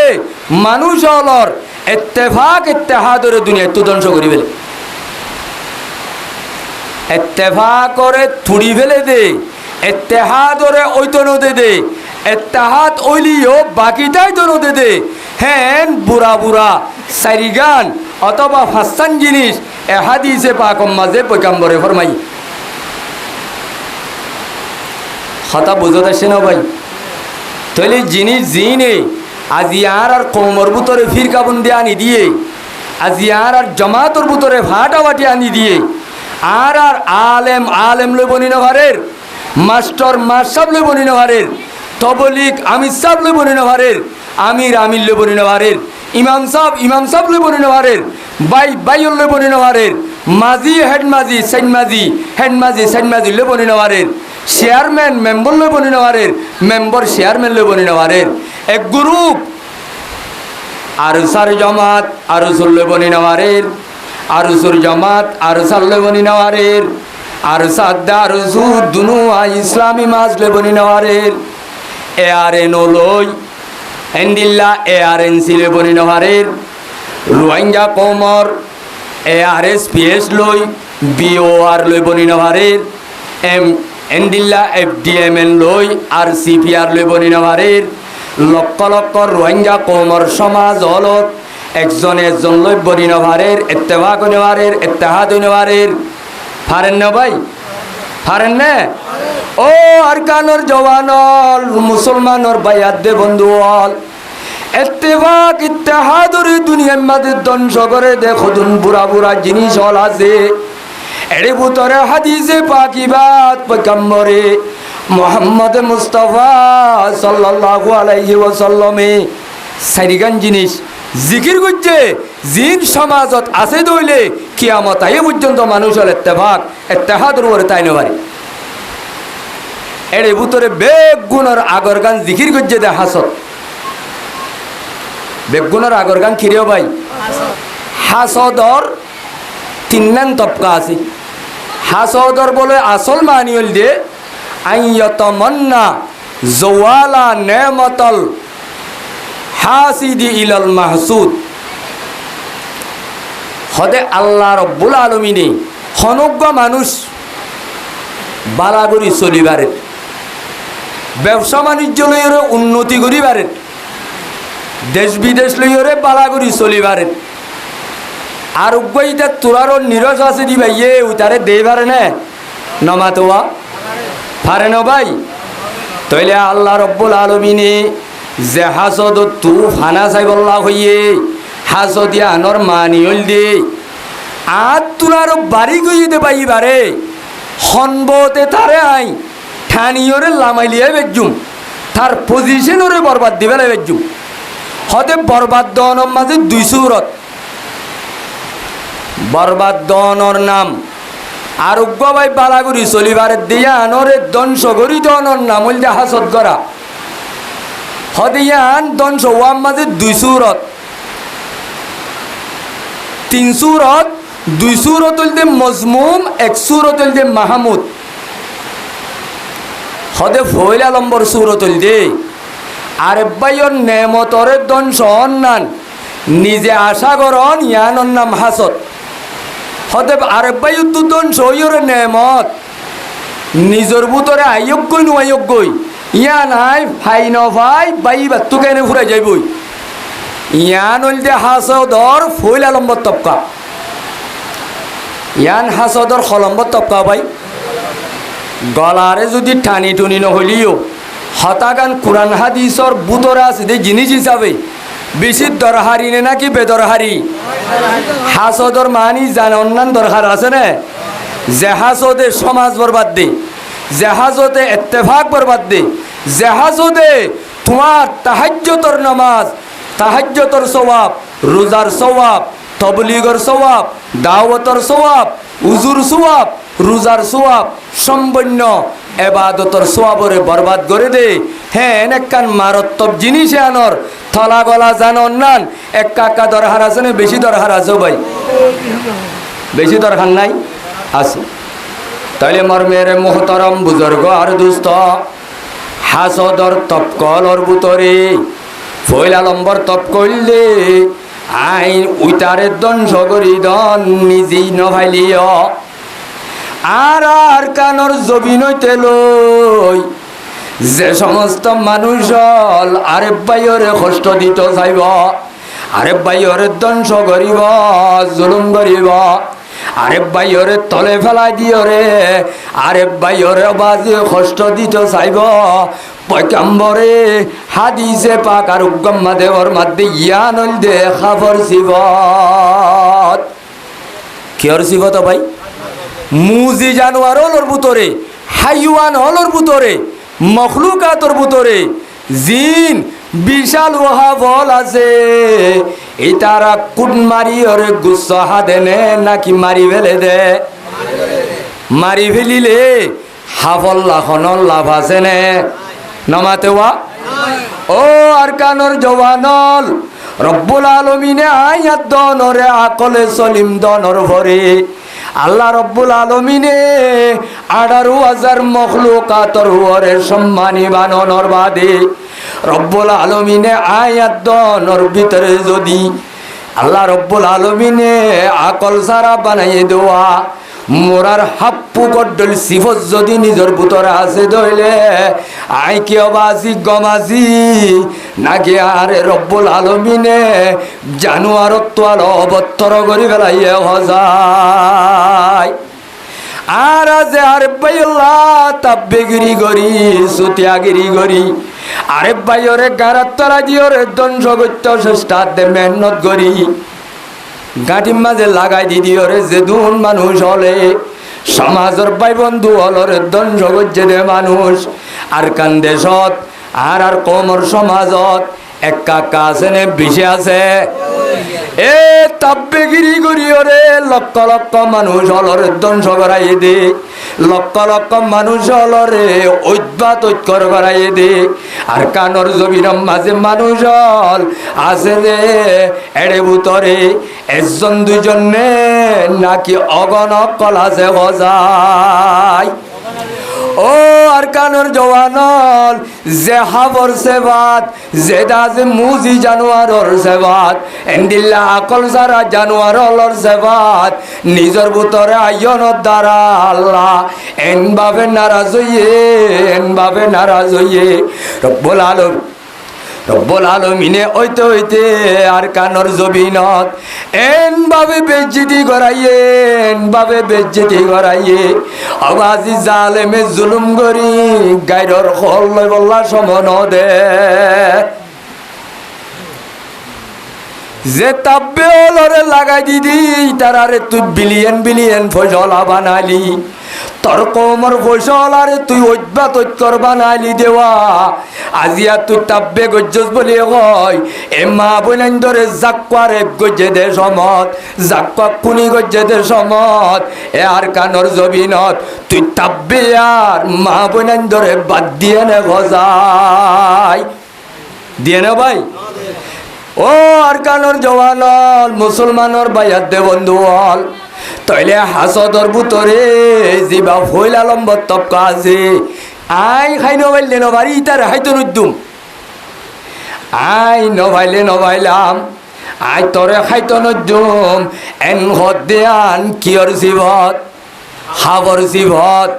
A: মানুষ অলর ইত্তেফাক ইত্তেহাদরে দুনিয়া তো ধ্বংস করি ফেলে, ইত্তেফাক করে থুড়ি ফেলে দে, ইত্তেহাদরে ঐতনো দে দে, ইত্তেহাদ ওইলিও বাকিটাই দনো দে দে। হ্যাঁ বুড়া বুড়া সারিগান অথবা হাসান জিনিস এ হাদিসে পাকম মাঝে পয়গম্বরে ফরমাই। কথা বুঝতে আসছে না ভাই? তাহলে জিনিস জিনে আজিয়ার আর কৌমর ভিতরে ফিরকাবন্দি আনি দিয়ে, আজিয়ার আর জমাতর ভিতরে ফাটাফাটি আনি দিয়ে, আর আর আলেম আলেম লই বনি নভারের, মাস্টার মাসাব লই বনি নভারের, তবলিক আমির সাব লই বনি নভারের, আমির আমির লই বনি নভারের, ইমাম সাব লই বনি নভারের, বাই বাইল লই বনি নভারের, মাজি হেড মাজি সাইন মাজি হেড মাজি সাইন মাজি লই বনি নভারের, চেয়ারম্যান মেম্বার লই বনি নভারের, মেম্বার চেয়ারম্যান লই বনি নভারের, এক গ্রুপ আরসার জামাত আরসুল লই বনি নভারের, আরসুর জামাত আরসাল লই বনি নভারের, আরসাদ আরসু দুনু ইসলামী মাজ লই বনি নভারের, এআরএন লই এন্ডিল্লা এআরএনসি লই বনি নভারের, রোহিঙ্গা কৌমর ARSPS লই BOR লই বনিনভারের এন্ডিল্লা FDMN লই RCPR লই বনিনভারের লক্ষ লক্ষ রোহিঙ্গা কৌমর সমাজ হলত একজন লই বনিনভারের ইত্তেফাক হইনভারের ইত্তেহাদ হইনভারের ফারেন না ভাই ফারেন না ও আরকানোর জওয়ানল মুসলমানর বাইয়াত দে বন্ধুল ইত্তেফাক ইত্তেহাদর দুনিয়ার মাঝে ধ্বংস করে দেখুন বুড়া বুড়া জিনিস হল আছে এর ভিতরে হাদিসে পাকিবাত পয়গম্বরে মুহাম্মদ মুস্তাফা সাল্লাল্লাহু আলাইহি ওয়াসাল্লামে সারিগান জিনিস জিকির করছে জিন সমাজত আছে দইলে কিয়ামত আয়ে পর্যন্ত মানুষের ইত্তেফাক ইত্তেহাদর উপরে তাই নবারে এর ভিতরে বেগুনের আগর গান জিকির করছে দে হাসত বেগুনের আগর গান কিরেও ভাই হাসদর তিন তপকা আছে হাসদর বলে আসল মানিয়ল দে আইয়াতামান্না জওয়ালা নেমতল হাসিদি ইলাল মাহসুদ হদে আল্লাহ রব্বুল আলামিনে হনজ্ঞ মানুষ বালাগুড়ি চলিবারে ব্যবসা বাণিজ্য লইরে উন্নতি করিবারে দেশ বিদেশ লইরে বালাগুড়ি চলিবারে আর উগ্গইতে তোরারও নিরস আছে দিবা ইয়ে উতারে দেই পারে না নমাতোয়া পারে না ভাই তইলে আল্লাহ রব্বুল আলামিনে যে হাসদ তু ফানা সাইবল্লাহ হইয়ে হাসদিয়া আনর মানি হইল দে আর তোরারও বাড়ি গইতে পাইবারে হনবতে তারে আই ঠানিয়রে লামাইলিয়ে বেজুম তার পজিশনরে বরবাদ দিবেলে বেজুম হতে বরবাদ দনের মাঝে দুই সুরত বরবাদ দনর নাম আরোগ্য ভাই বালাগুড়ি চলিবারে দিয়া আনরে ধ্বংস করি দনর নাম হইল হাসদ করা হদিয়ান ধ্বংস ওয়াম মাঝে দুই সুরত তিন সুরত দুই সুরত হইলতে মজমুম এক সুরত হইলতে মাহমুদ হদে ফয়লা নম্বর সুরত হইলতে আরে ভাইয়র নেমতরে ধ্বংস অন্যান নিজে আশা করন ইয়ানর নাম হাসদ হতে আরে ভাই উদ্দন সইয়রে নেমত নিজের ভিতরে আয়োগ্যই নু আয়োগ্যই ইয়া নাই ভাই ন ভাই বাই বাত্তু কেনে ফুরাই যাইবই ইয়ান হইলতে হাসদর ফয়লা নম্বর তপকা ইয়ান হাসদর খলম্বর তপকা ভাই গলারে যদি টানি টুনি নহলিও হতাগান কোরআন হাদিসর বুতরে আছে যে জিনিস হিসাবে বেশি দরহারি নে নাকি বেদরহারি হাসদর মানি জান অন্যান্য দরকার আছে না জেহাজতে সমাজ বরবাদ দে জেহাজতে ইত্তেফাক বরবাদ দে জেহাজতে তোমার তাহাজ্জুদের নামাজ তাহাজ্জুদের সওয়াব রোজার সওয়াব তবলিগর সওয়াব দাওয়াতের সওয়াব উজুর সওয়াব রোজার সওয়াব সম্পন্ন এবাদতর সওয়াবরে বরবাদ করে দে হ্যাঁ এনেকান মারাত্মক জিনিস আনর থলা গলা জানন নান একা দরকার আছে না বেশি দরকার আছে ভাই বেশি দরকার নাই আছে তাইলে মর্মের মোহতরম বুজুর্গ আর দুস্থ হাসদর তপকলর ভিতরে ফয়লা নম্বর তপ করলে আইন উইতারে ধ্বংস করি দন নিজেই নভাইলিও আর কানর জবিন হইতে লই যে সমস্ত মানুষ আরে বাইরে কষ্ট দিত চাইব আরে বাইরে ধ্বংস করিব জুলুম করিব আরে বাইরে তলে ফেলাই দিও রে আরে বাইরে বাজে কষ্ট দিত চাইব পয়গম্বরে হাদিসে পাক আর উগ্গম্মা দেওয়ার মধ্যে ইয়ান হইল দে খাবর সিবত কিয়র সিবত ভাই মুজি জানোয়ার হলর ভিতরে হাইওয়ান হলর ভিতরে মখলুকাতর ভিতরে জিন বিশাল ওহাবল আছে এই তারা কুট মারি ওরে গুসহা দেনে নাকি মারি ফেলে দে মারি ফেলিলে হাফল লাখনর লাভ আছে নে নমাতে ওয়া ও আর কানর জওয়ানল রব্বুল আলামিনে আয়াত দনরে আকলে সলিম দনর ভরে আল্লাহ রব্বুল আলামিনে 18,000 মখলুকাতর ওরে সম্মানী বাননর বাদে রব্বুল আলামিনে আয়াত দনর ভিতরে যদি আল্লাহ রব্বুল আলামিনে আকল সারা বানাইয়ে দেওয়া মোরার হাপ্পু গড্ডল সিফত যদি নিজের ভিতরে আছে দইলে আই কি অবাসি গমাসি নাকি আরে রব্বুল আলামিনে জানুয়ারত তোয়াল অবত্তর করি ফেলাইয়ে হজায় আর আছে আরে বাইল্লা তাব্বেগিরি গরি সুতিয়াগিরি গরি আরে বাইরে গারাত তরা দিওরে দংশ করতে চেষ্টা দে মেহনত করি গাঁটির মাঝে লাগাই দি দিওরে যে দুন মানুষ হলে সমাজের ভাই বন্ধু হলরে দংশ করছে দে মানুষ আর কান দেশত আর কমর সমাজত এক কাকা আছে নে বেশি আছে এ তাব্বেগিরি করি ওরে লক্ষ লক্ষ মানুষ হলরে ধ্বংস করাই দে লক্ষ লক্ষ মানুষ হলরে ঐক্যত ঐক্যর করাই দে আর কানর জমির মাঝে মানুষ হল আছে রে এড়ে ভিতরে একজন দুইজন নে নাকি অগণক কলাছে বজায় ও আর কানর জওয়ানল যে হাবর সেবাত যে দাজে মুজি জানোয়ারর সেবাত এন্ডিল্লা আকল সারা জানোয়ারর সেবাত নিজের ভিতরে আয়নের দ্বারা আল্লাহ এনভাবে নারাজ হইয়ে রব্বুল আলামিনে হইতে হইতে আর কানর জবিনত এনভাবে বেজ্জতি করাইয়ে আবাজি জালেমে জুলুম করি গায়রর খল লই বল্লা সমন দে যে তাব্বে ওলরে লাগাই দিদি তারারে তুই বিলিয়ন ফসলা বানালি তোর কমর ফসলারে তুই ঐক্যত ঐক্যর বানালি দেওয়া আজিয়া তুই তাব্বে গজ্জস বলি হয় এ মা বইনাইন ধরে জাক্কারে গজ্জে দে সমত জাক্কা কুনি গজ্জে দে সমত এ আর কানর জবিনত তুই তাব্বে আর মা বইনাইন ধরে বাদ দিয়ে নে গজাই দিয়ে না ভাই ও আর কানর জওয়ানল মুসলমানর বাইয়াত দে বন্ধু হল তইলে হাসদর ভিতরে জিবা ফইলা লম্বর তপকা আছে আই খাই নবাইলে নবারি তার হাইতো নুদ্দুম আই নবাইলাম আই তরে খাইতো নুদ্দুম এন হদ দেয়ান কিয়র জীবত হাবর জীবত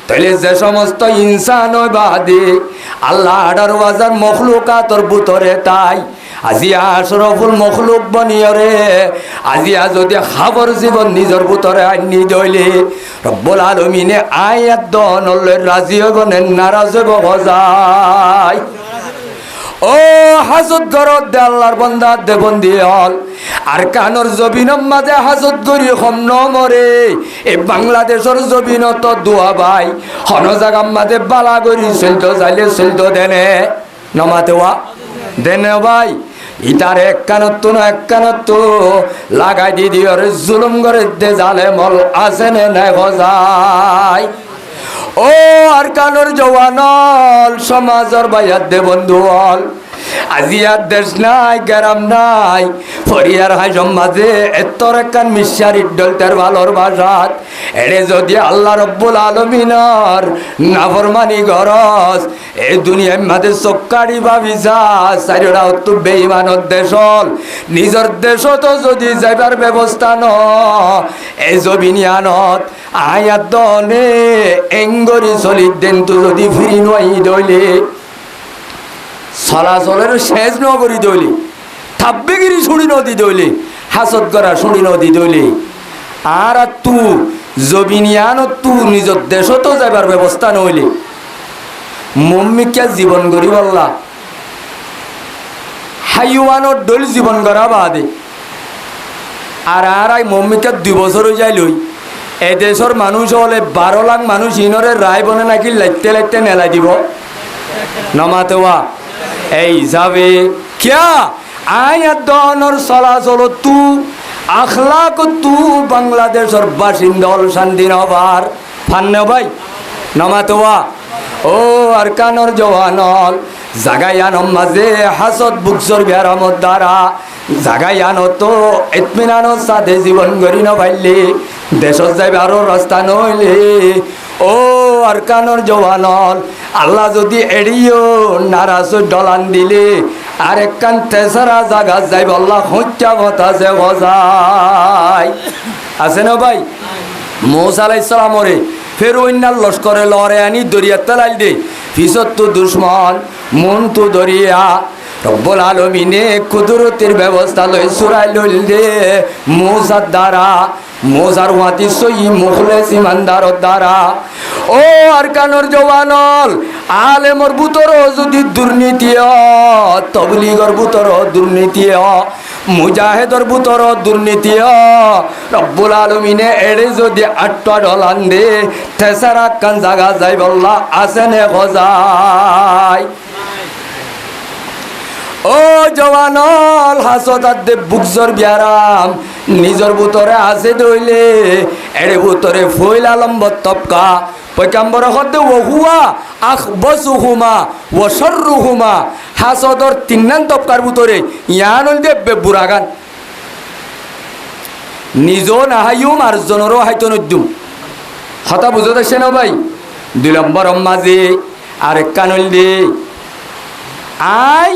A: তাইলে যে সমস্ত ইনসান বাদে আল্লাহ 18,000 মখলুকাতর ভিতরে তাই আজিয়া আশরফুল মখলুক বনিয়রে আজিয়া যদি খাবর জীবন নিজের ভিতরে আনি দইলে রব্বুল আলামিনে আয়াত দনলে রাজি হবেন নারাজ হয়ে ও হাজত গরত দে আল্লাহর বান্দা দে বন্দি হল আর কানর জবিনম মাঝে হাজত করি হম নমরে এই বাংলাদেশের জবিনত দোয়া ভাই হন জাগাম মাঝে বালা করি চলতো যাইলে চলতো দেনে নমাতেওয়া দেনে ভাই ইটার এক কানত লাগাই দি দিওরে জুলুম করে দে জালে মল আছে নে নাই গজাই ও আর কানর জওয়ানল সমাজের বাইয়াত দে বন্ধু হল আজিয়ার দেশ নাই গ্রাম নাই ফরিয়ার হাই সমাজে এতর একখান মিশারির ডলতের ভালোর বাসাত এড়ে যদি আল্লাহ রব্বুল আলমিনর নাফরমানি গরজ এই দুনিয়ার মাঝে চক্কারি ভাবিছা চারিটা তো বেঈমানের দেশ হল নিজের দেশ তো যদি যাইবার ব্যবস্থা ন এই জবিনিয়ানত আয়াত দনে এঙ্গরি চলিত দেন তো যদি ফিরি নই দইলে চলাচলের শেষ নগরী দইলে থাব্বেগিরি শুনি নদী দইলে হাসত করা শুনি নদী দইলে আর তু জবিনিয়ানত তু নিজের দেশ তো যাইবার ব্যবস্থা নইলে মম্মিকা জীবন করি বললা হাইওয়ানোর দল জীবন করা বাদে আর আই মম্মিকা 2 বছর যাই লই এই দেশের মানুষ হলে 12 লাখ মানুষ ইনরে রায় বনে নাকি লাইতে নেলাই দিব নমাতেওয়া এই যাবে কিয়া আয়াত দনর চলাচল তু আখলাক তু বাংলাদেশের বাসিন্দা হল শান্তি নবার ফান্নে ভাই নমাতেওয়া ও আর কানর জওয়ানল জাগায়ানম মাঝে হাসত বুকসর ব্যারামত দ্বারা জাগায়ানো তো ইতমিনানো সাথে জীবন গড়ি নভাইলে দেশত যাইবে আরো রাস্তা নইলে ও আর কানর জওয়ানল আল্লাহ যদি এড়িও নারাজ ডলান দিলে আরেক কান তেসারা জাগা যাই বল্লা হত্যা কথা যে গজাই আছে না ভাই। মূসা আলাইহিস সালাম ওরে ফের অন্যার লস্করে লড়ে আনি দরিয়া তেলাই দে ফিসত তো দুশ্মন মন তো দরিয়া রব্বুল আলামিনে কুদরতের ব্যবস্থা লই সুরাই লইল দে মূসার দ্বারা মৌজার ওয়াতি সই মুখলেস ইমানদারর দ্বারা। ও আর কানোর জওয়ানল আলেমর বুতর যদি দুর্নীতি তবলিগর বুতর দুর্নীতি মুজাহিদর বুতর দুর্নীতি রব্বুল আলামিনে এড়ে যদি আটটা ডলান দে তেসারা কান জাগা যাই বল্লা আসেনে গজাই। ও জওয়ানল হাসদার দে বুকজর বিয়ারাম নিজর বুতরে আছে দইলে এড়ে বুতরে ফইলা লম্ব তপকা পয়গাম্বর হদে ওহুয়া আখবসুহুমা ওয়া শাররুহুমা হাসদর তিননান তপকার বুতরে ইয়ানল দে বুরাগান নিজো নাহাইও মারজনরও হাইতো নদ্যুম হতা বুঝো দেখছে না ভাই। 2 নম্বর মাঝে আরেক কানল দে আই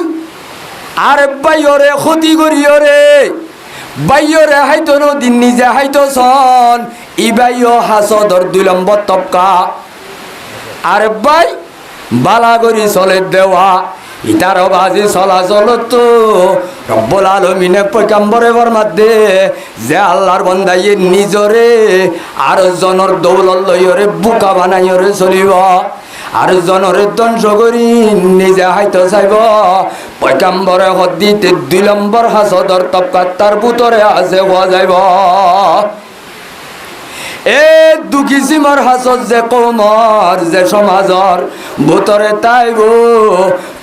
A: আরে বাইরে ক্ষতি করিও রে বাইরে হাইতো নদিন নিজে হাইতো সন ইবাইও হাসদর 2 নম্বর তপকা আরে বাই বালা করি চলে দেওয়া ইতার বাজি চলাচল তো রব্বুল আলামিনে পয়গাম্বরে ফরমাতে যে আল্লাহর বান্দায়ে নিজরে আর জনর দৌলত লইরে বুকা বানাইরে চলিব আর জনরে ধ্বংস করি নিজে হাইতো চাইব পয়গাম্বরে হদিতে 2 নম্বর হাসদর তপকা তার ভিতরে আছে হওয়া যাইব। এ দুঃখী সীমার হাসত যে কৌমর যে সমাজর ভিতরে তাইব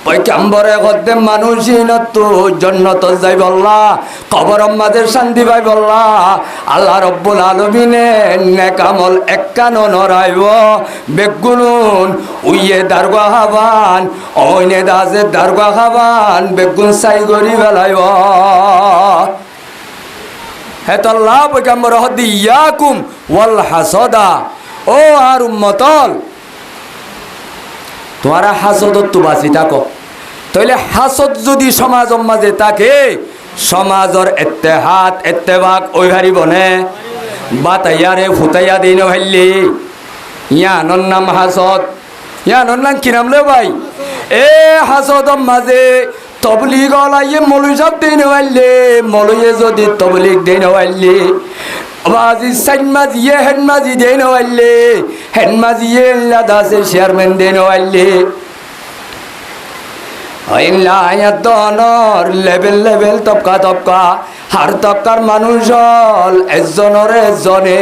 A: পয়গাম্বরে হদে মানুষিনত জন্নত যাই বল্লা কবর মাঝে শান্তি পাই বল্লা আল্লাহ রব্বুল আলামিনে নেকামল একানো নরাইব বেগুনুন উইয়ে দারগা হাবান ওইনে দাজে দারগা হাবান বেগুন সাই গরি বেলাইব। হেতাল্লাহ পয়গাম্বর হদি ইয়াকুম ওয়াল হাসদা ও আর উম্মতল তোমারা হাসদত তো বাঁচি থাকো তাইলে হাসদ যদি সমাজের মাঝে থাকে সমাজের ইত্তেহাদ ইত্তেফাক ওই হারিব নে বাতাইয়ারে ফুতাইয়া দিন ভাইলি ইয়ানর নাম হাসদ ইয়ানর নাম কি নাম লে ভাই। এ হাসদর মাঝে তবলিগ লাইয়ে মৌলুই সব দিন হইলে মৌলুয়ে যদি তবলিগ দিন হইলে বাজি সাইন মাজিয়ে হেন মাজি দিন হইলে হেন মাজিয়ে লাদাসে চেয়ারম্যান দিন হইলে হইলা আয়াতনর লেভেল লেভেল তপকা তপকা হার তপকার মানুষ হল একজনের একজনে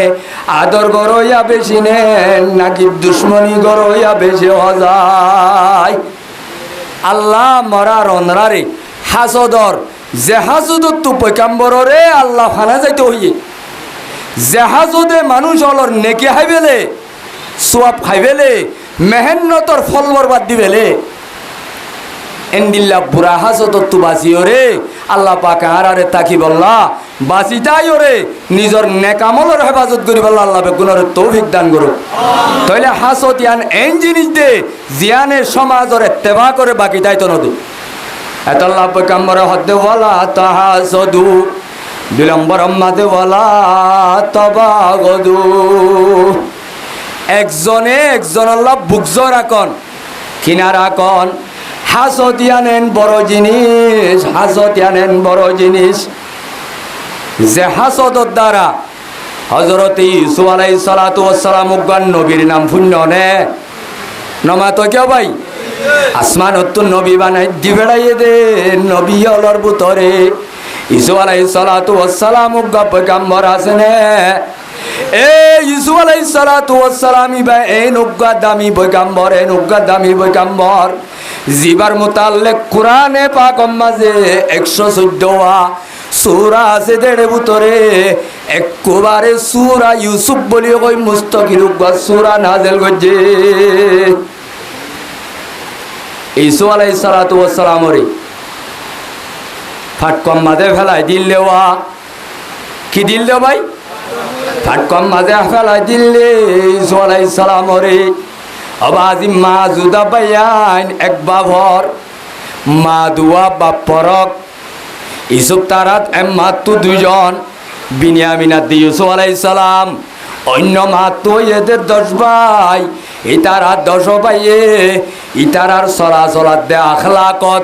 A: আদর গরইয়া বেশি নেন নাকি দুশ্মনী গরইয়া বেশি হজায়। আল্লাহ মরার অনরারে হাসদর যে হাসদর তো পয়গাম্বররে আল্লাহ ফানা যাইতে হইয়ে যে হাসদে মানুষ হলর নেকি খাইবেলে সোয়াব খাইবেলে মেহেন্নতর ফল বরবাদ দিবেলে এন্দিল্লা বুড়া হাসদর তো বাঁচিও রে আল্লাহ পাক আরারে তাকি বললা বাঁচিতাই ওরে নিজর নেকামলের হেফাজত করি বললা আল্লাহ বেগুনের তৌফিক দান করুক। তাইলে হাসদ ইয়ান এন জিনিস দে জিয়ানে সমাজের ইত্তেবা করে বাকি দায়িত্ব নদী এত আল্লাহ পয়গাম্বরে হদে ওয়ালা তাহাসদু 2 নম্বর মাঝে ওয়ালা তাবাগদু একজনে একজন আল্লাহ বুকজর রাখন কিনা রাখন হাসদ ইয়ানেন বড় জিনিস হাসদ ইয়ানেন বড় জিনিস যে হাসদর দ্বারা হযরত ইউসুফ আলাইহিস সালাতু ওয়াস সালাম উগান নবীর নাম পুণ্য নে নমা তো কেউ ভাই আসমানত নবী বানাই দিবেড়াইয়ে দে নবী হলর ভিতরে ইউসুফ আলাইহিস সালাতু ওয়াস সালাম উগা পয়গাম্বর আছেনে এ ইউসুফ আলাইহিস সালাতু ওয়াস সালাম ইবা এই উগা দামি পয়গাম্বর এই উগা দামি পয়গাম্বর জিবার মুতাল্লিক কোরআনে পাক মাঝে 114 সূরা আছে দেড়ে ভিতরে একবারে সূরা ইউসুফ বলি কই মুস্তাকিল সূরা নাযিল করছে। ইসু আলাইহিস সালাতু ওয়াস সালাম রে ফাটকম মাঝে ফেলাই দিলেওয়া কি দিল দে ভাই ফাটকম মাঝে ফেলাই দিলে ইসু আলাইহিস সালাম রে আবাজি মাজুদা বায়ান এক বাবর মা দুয়া বাপ পরক ইউসুফ তারাত মাত্র দুইজন বিনিয়ামিনাত দি ইউসুফ আলাইহিস সালাম অন্য মাত্র এদের 10 ভাই ইতারা 10 ভাইয়ে ইতারার চলাচলাত দে আখলাকত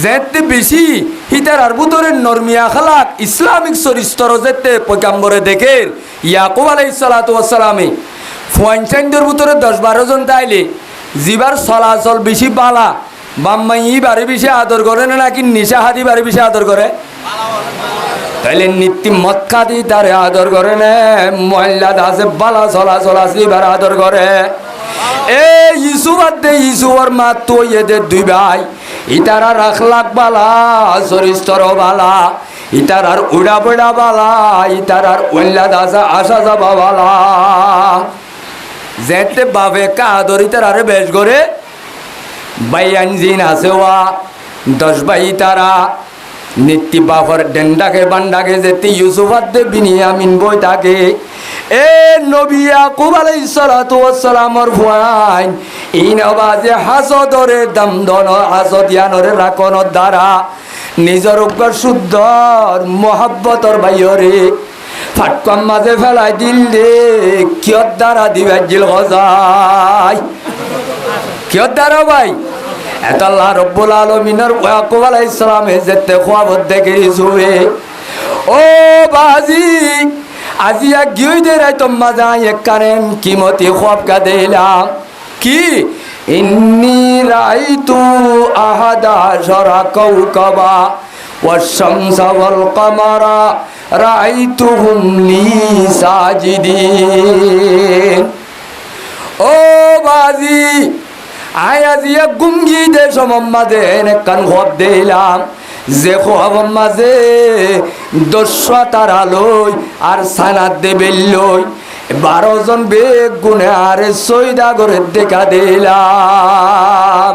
A: যেতে বেশি ইতারার ভিতরে নরমি আখলাক ইসলামিক চরিত্র যেতে পয়গম্বরে দেখে ইয়াকুব আলাইহিস সালাতু ওয়াস সালামে ফুয়ানচাইনদের ভিতরে 10-12 জন তাইলে জিবার চলাচল বেশি বালা বাম্মাই বাড়ি বেশি আদর করে না নাকি নিশা হাদি বাড়ি বেশি আদর করে তাইলে নীতি মদ খাদি তারে আদর করে না মহিলা আছে বালা চলাচল আসলি বার আদর করে এ ইসুফ আদে ইসুফর মা তো এদের 2 ভাই ইতারা আখলাক বালা চরিত্র বালা ইতারার উড়া বড়া বালা ইতারার মহিলা আছে আসা যাবা বালা যেতে বাবে কা আদর ইতারারে বেশ করে বাইয়ান জিন আছে ওয়া 10 ভাই তারা নীতি বাফর ডেন্ডাকে বান্ডাকে যেতে ইউসুফ আদে বিনিয়ামিন বই থাকে এ নবী ইয়াকুব আলাইহিস সালাতু ওয়াস সালামর ফুয়াইন এই নবাজে হাসদরে দমদন হাসদিয়ানরে রাখনর দ্বারা নিজর উপর শুদ্ধর মোহাব্বতর বাইরে ফাটকম মাঝে ফেলাই দিল দে কিয়র দ্বারা দিবাজিল গজাই কিয়র দ্বারা ভাই এত আল্লাহ রব্বুল আলামিনের ইয়াকুব আলাইহিস সালামে যেতে খোয়াবত দেখে ইসুফে ও বাজি আজিয়া গিয়ে দে রাই তোমা যাই কারেন কিমতি খোয়াব কা দিলাম কি ইন্নী রাইতু আহাদা শরা কওকাবা ওয়াশ-শামসা ওয়াল কামারা রাইতুহুম লি সাজিদিন ও বাজি আয়া জিয়া গুঙ্গি দে সমম্মাদে কান খোয়াব দিলাম যে খোয়াব মাঝে 10 তারা লই আর সানাত দে বেললই 12 জন বেগুনে আর 6 করে দেখা দিলাম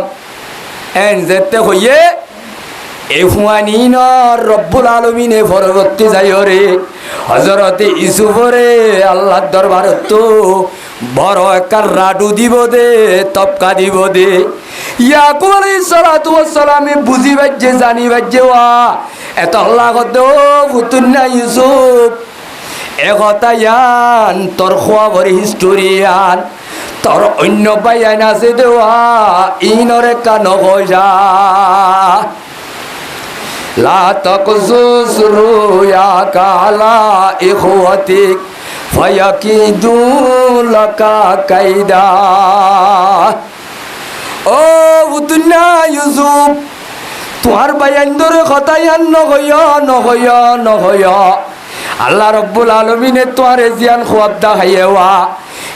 A: এন যেতে হইয়ে এ হুয়ানিনর রব্বুল আলামিনে পরবর্তী যাইরে হযরত ইউসুফরে আল্লাহর দরবারত তো বড় একটা রাডু দিব দে তপকা দিব দে ইয়াকুব আলাইহিস সালাতু ওয়াস সালামে বুঝি বাজে জানি বাজে ওয়া এত আল্লাহ কত ফুতুন্না ইউসুফ এ কথা ইয়ান তোর খবর হিস্টোরিয়ান তোর অন্য বাইয়ান আছে দেওয়া ইনরে কান গজা লা তাকজুস রুয়া কালা ইখওয়াতিক ফায়াকিদু লাকা কাইদা ও উতুনা ইউসুফ তোমার বাইয়ান ধরে কথা ইয়ান নহয় আল্লাহ রব্বুল আলামিনে তোরে জিয়ান খোয়াব দেখাইয়া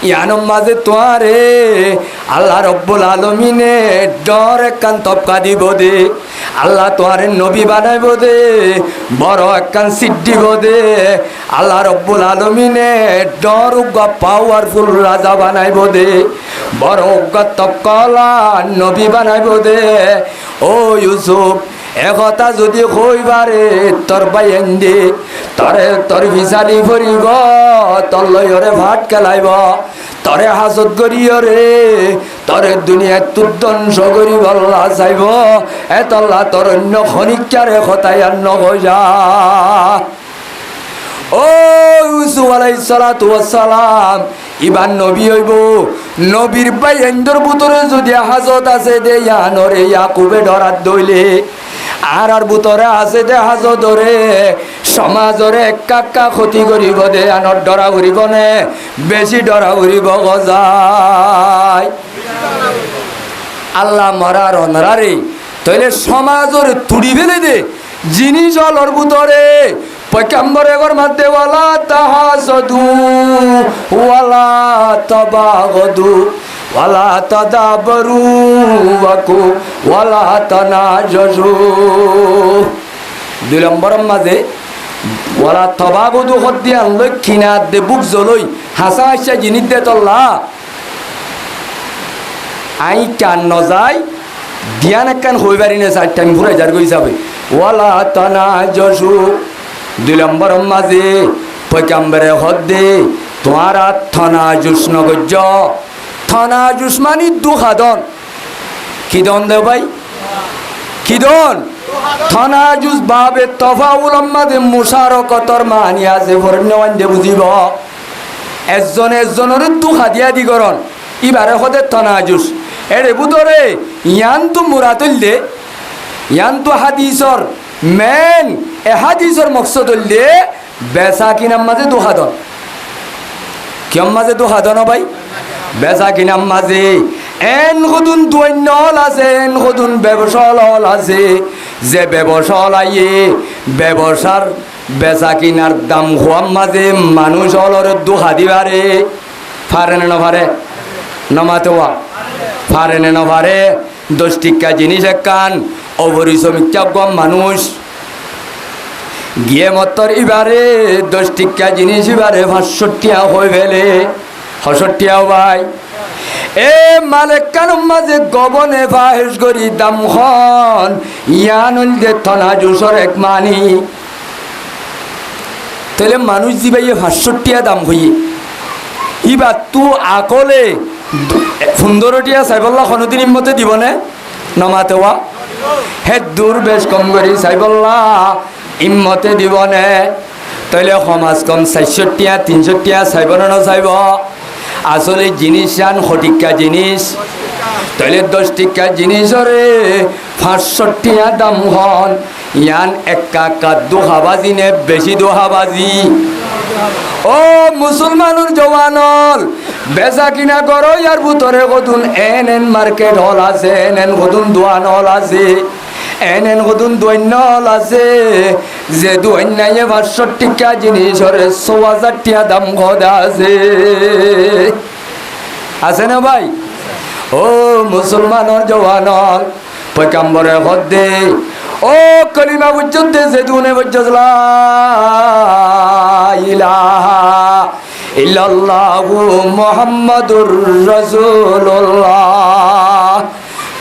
A: ইয়ানোর মাঝে তোরে আল্লাহ রব্বুল আলামিনে ডর কান তপকা দিব দে আল্লাহ তোরে নবী বানাইব দে বড় একখান সিট দিব দে আল্লাহ রব্বুল আলামিনে ডর পাওয়ারফুল রাজা বানাইব দে বড় তপকলা নবী বানাইব দে ও ইউসুফ একথা যদি কইবারে তোর বাইন দে তরে তোর ভিসালি ভরিব তোর লয়রে ভাত খেলাইব তরে হাসত করিও রে তরে দুনিয়ায় তুর ধ্বংস করিব আল্লাহ চাইব এতল্লা তোর অন্য খনিকারে কথায় আর নগজা ও ইউসুফ আলাইহিস সালাতু ওয়াস সালাম ইবান নবী হইব নবীর বাইন্দর ভিতরে যদি হাজত আছে দে ইয়ানরে ইয়াকুবে ডরাত দইলে আর ভিতরে আছে দে হাজত ধরে সমাজরে একা ক্ষতি করিব দে আনর ডরা উড়িব নে বেশি ডরা উড়িব গজায় আল্লাহ মরার অনরারে তইলে সমাজরে তুড়ি ফেলে দে জিনিস অলর ভিতরে পয়গম্বরে গর মধ্যে ওয়ালা তাহাসদু ওয়ালা তাবাগদু ওয়ালা তাদাবরু ওয়াকু ওয়ালা তানাজু 2 নম্বর মাঝে ওয়ালা তাবাগদু হদিয়ান লক্ষিনা দে বুক জলই হাসা হাসা জিনিস দে তল্লা আই কান নজাই জ্ঞান কান হইবারি না 4 টাইম ঘুরে যার কই যাবে ওয়ালা তানাজু 2 নম্বর মাঝে পয়গম্বরে হদে তোমারা থানাজুস নগজ থানাজুস মানে দুখাদন কি দন দে ভাই কিদন থনাজুজ বাবে তফাউল মাঝে মুশারকতর মানি আছে ফরনেওয়ান দে বুঝিব একজন একজনের দুখা দিয়া দিগরণ ইবারে হতে থনাজুজ এরে বুতরে ইয়ান তো মুরাতুল দে ইয়ান তো হাদিসর মেন এ হাদিসর মকসদ দে বেচা কিনার মাঝে দুহাদন কিয়ম মাঝে দুহাদন ভাই বেচা কিনার মাঝে এন কদুন দৈন্য হল আছে এন কদুন ব্যবসা হল আছে যে ব্যবসা লাইয়ে ব্যবসার বেচা কিনার দাম হওয়ার মাঝে মানুষ হলর দুহা দিবারে ফারে না নভারে নমাতেওয়া ফারে না নভারে 10 টিকা জিনিস একান অপরিশ্রমিক গম মানুষ গিয়ে মতর ইবারে 10 টিকা জিনিস ইবারে 500 টিয়া হয়ে ফেলে 65 টিয়াও ভাই এ মালিক কানুম মাঝে গবনে ফাহেস করি দাম খন ইয়ানুল দে থনা জুসর এক মানি তাহলে মানুষ জিবাইয়ে 500 টিয়া দাম হইয়ে ইবা তু আকলে 15 টিয়া সাইবল্লা কোনদিন মতে দিবনে নমাতেওয়া হে দূর বেশ কম করি সাইবল্লা ইম্মতে দিবনে তাইলে সমাজ কম 400 টিয়া 300 টিয়া চাইব না চাইব আসলে জিনিস আন সঠিকা জিনিস তাইলে 10 টিকা জিনিসরে 500 টিয়া দাম হন ইয়ান একা দুহাবাজি নে বেশি দুহাবাজি ও মুসলমানুর জওয়ানল বেচা কিনা করো ইয়ার ভিতরে কতুন এন মার্কেট হল আছে এন কতুন দোয়ান হল আছে এন কতুন দৈন্য হল আছে যে দৈন্যায় 500 টিকা জিনিসরে 6000 টিয়া দাম খোদা আছে না ভাই ও মুসলমানের জওয়ানল পয়গম্বরে হদে ও কলিমা বুঝতে যে দুনে বুঝলা ইলাহা ইল্লাল্লাহু মুহাম্মাদুর রাসূলুল্লাহ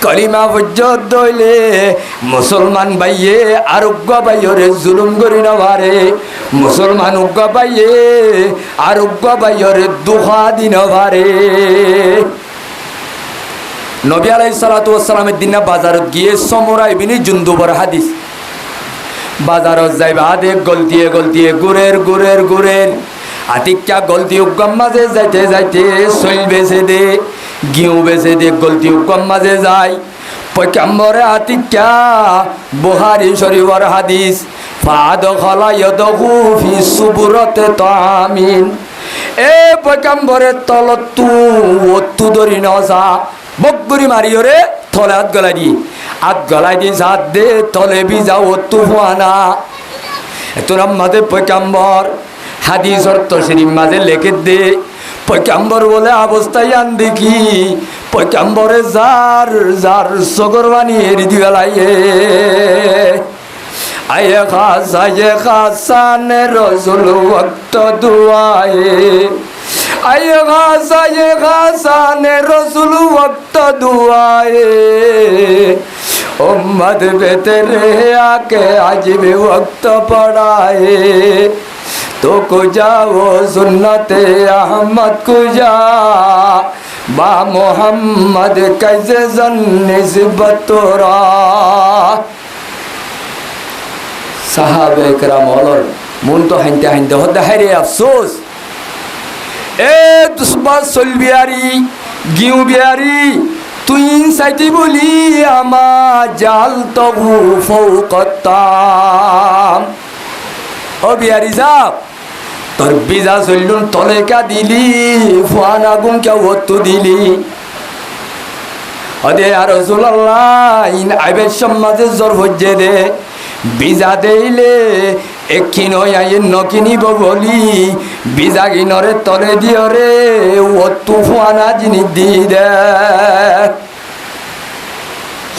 A: কলিমা বুঝত দইলে মুসলমান ভাইয়ে আরোগ্য ভাইয়রে জুলুম করি না পারে মুসলমান উগ্র ভাইয়ে আরোগ্য ভাইয়রে দুখা দিন পারে নবী আলাইহিস সালাতু ওয়াস সালামের দিন বাজারত গিয়ে সমরা ইবনে জুনদুবর হাদিস বাজারত যাইবা আদে গলতিয়ে গলতিয়ে গুরের আতিকা গলতি উগম মাঝে যাইতে যাইতে সইল বেছে দে গিউ বেছে দে গলতি উগম মাঝে যায় পয়গম্বরে আতিকা বুখারী শরীফের হাদিস ফাদ খালা ইয়াদহু ফি সুবুরাতে তামিন এ পয়গম্বরে তলতু ওতু ধরি নসা বকবুরি মারিওরে থলে হাত গলাই দি হাত দে তলে বিজাও ওতু ফানা তোর মাঝে পয়গম্বর হাদিসর তশরিফ মাঝে লেখে দে পয়গম্বর বলে অবস্থায় আন দেখি পয়গম্বরে যার যার সগর বানিয়ে দি গলাইয়ে আয়ে খাসানে রসুল ওয়াক্ত দুআয়ে আয়ে খাসানে রসুল ওয়াক্ত দুআয়ে উম্মত বেতেরে আকে আজবে ওয়াক্ত পড়ায়ে तो को जाओ सुन्नते अहमद को जा बा मोहम्मद कैसे जन निस्बत तोरा साहबे करम ओलर मुन तो हंते होता है रे अफसोस ए दुस्बा सोल बियारी गिउ बियारी তুই সাইটি বলি আমা জাল তবু ফৌকতাম ও বিয়ারি সাহ তোর বিজা চললুন তলে কা দিলি ফুয়ান আগুন কে ওতু দিলি অদে আর রাসূলুল্লাহ ইন আইবে সমাজে জোর হজ্জে দে বিজা দেইলে একিনো আইন নকিনিব বলি বিজা গিনরে তলে দিওরে ওতু ফুয়ানা জিনি দি দে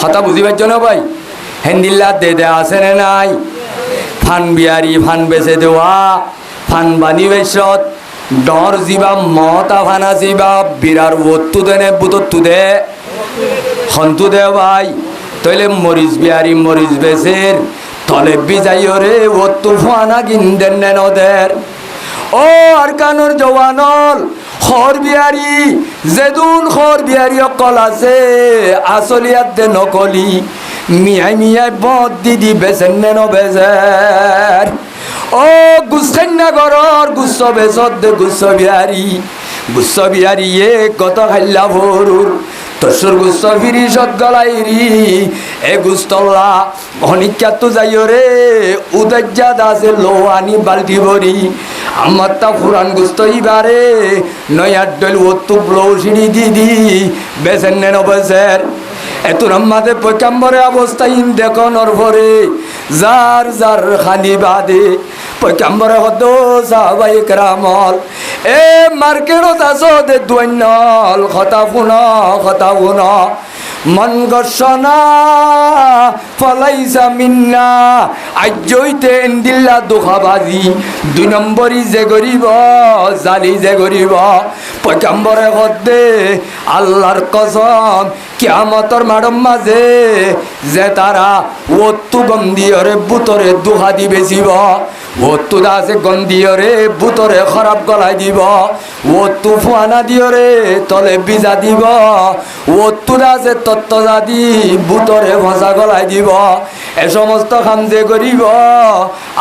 A: হতা বুঝিবার জন্য ভাই হেন্দিল্লা দে দে আসে নাই ফান বিয়ারি ফান বেছে দেওয়া ফান বানি বেশত ডর জিবা মতা ফানা জিবা বিরার ওতু দেনে বুতু দে হন্তু দে ভাই তইলে মরিচ বিয়ারি মরিচ বেছের তলে বিজাইরে ওতু ফানা গিনদেন নেন ওদের ও আর কানুর জওয়ানল খর বিয়ারি যেদুন খর বিয়ারি অকল আছে আসলিয়াত দে নকলি মিয়াই মিয়াই বদ দিদি বেছেন নেন বেজের ও গুসাইনা গরর গুচ্ছ বেচত দে গুচ্ছ বিহারি এ কত খাইলা ভরুর তসুর গুচ্ছ ফিরি সত গলাইরি এ গুস্তল্লা অনিকা তো যাইও রে উদাজ্জাদ আছে লোহানি বালতি ভরি আমার তা পুরান গুস্ত ইবারে নয়ার ডল ও তুবলো সিঁড়ি দিদি বেছেন নেন বেচের এত আমাদের পৈকাম্বরের অবস্থা ইন দেখো নরভরে যার যার খানি বাদে পৈকাম্বরে হদ সাহাবাই কেরামল এ মার্কেটত আছো দে দুয়াইনল কথা শুন মন গর্ষণা ফলাইসা মিন্না আজ্জইতে এন্দিল্লা দুখাবাজি 2 নম্বরই যে গরিব জালি যে গরিব পৈকাম্বরে হদে আল্লাহর কসম কিয়ামতর মাডম মাঝে যে তারা ওত্তু গন্ধিয়রে বুতরে দুহা দি বেচিব ওত্তু দাসে গন্ধিয়রে বুতরে খারাপ গলাই দিব ওত্তু ফুয়ানা দিয়রে তলে বিজা দিব ওত্তু দাসে তত্ত্বজা দি বুতরে ভসা গলাই দিব এ সমস্ত কাম যে করিব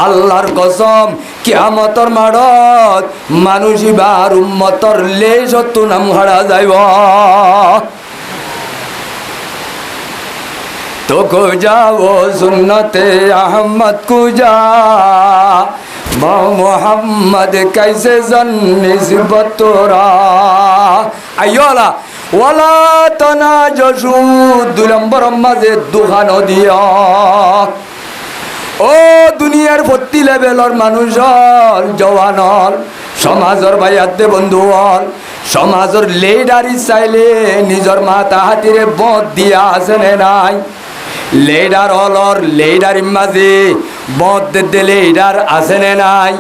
A: আল্লাহর কসম কিয়ামতর মাডত মানুষই বার উম্মতর লেই সত্তু নাম হারা যাইব तो को जाओ सुन्नते अहमद को जा मोहम्मद कैसे निस्बत तोरा आयोला वाला तना जशु 2 নম্বর মাঝে দুখানো দিয়া ও দুনিয়ার ভর্তি লেভেলর মানুষ হল জওয়ান হল সমাজর ভাইয়াতে বন্ধু হল সমাজর লিডারি চাইলে নিজর মাথা হাতিরে বদ দিয়া আছে নাই লেডার হলর লেডার মাঝে বদ দে লেডার আছে নাই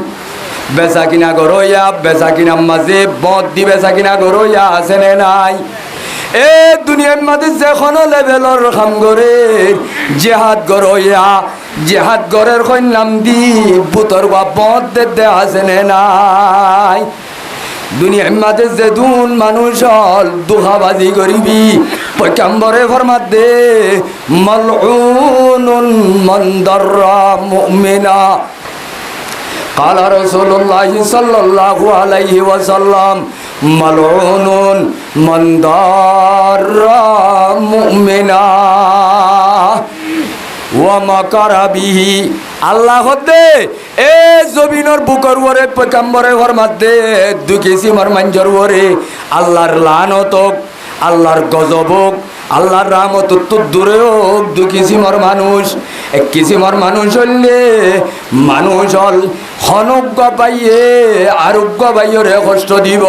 A: বেচা কিনা গরইয়া বেচা কিনা মাঝে বদ দি বেচা কিনা গরইয়া আছে নাই এ দুনিয়ার মাঝে যেখন লেভেলর কাম করে জেহাদ গরইয়া জেহাদ গরের কই নাম দি বুতর বা বদ দে আছে নাই দুনিয়ার মাঝে যে দুন মানুষ হল দুহাবাজি করিবি পয়গম্বরে ফরমাত দে মালউনুন মান দাররা মুমিনা قال رسول الله صلى الله عليه وسلم ملعون من ضر مؤمنا ومكر به আল্লাহ দে এ জমিনের বুকর ওরে পয়গম্বরে ফরমাত দে দুকিসি মার মঞ্জর ওরে আল্লাহর লানত আল্লাহর গজব আল্লাহর রহমত তো দূরে হোক 2 কিসিমর মানুষ 1 কিসিমর মানুষ হইলে মানুষ হল হনজ্ঞ পাইয়ে আরোগ্য পাইয়ে কষ্ট দিব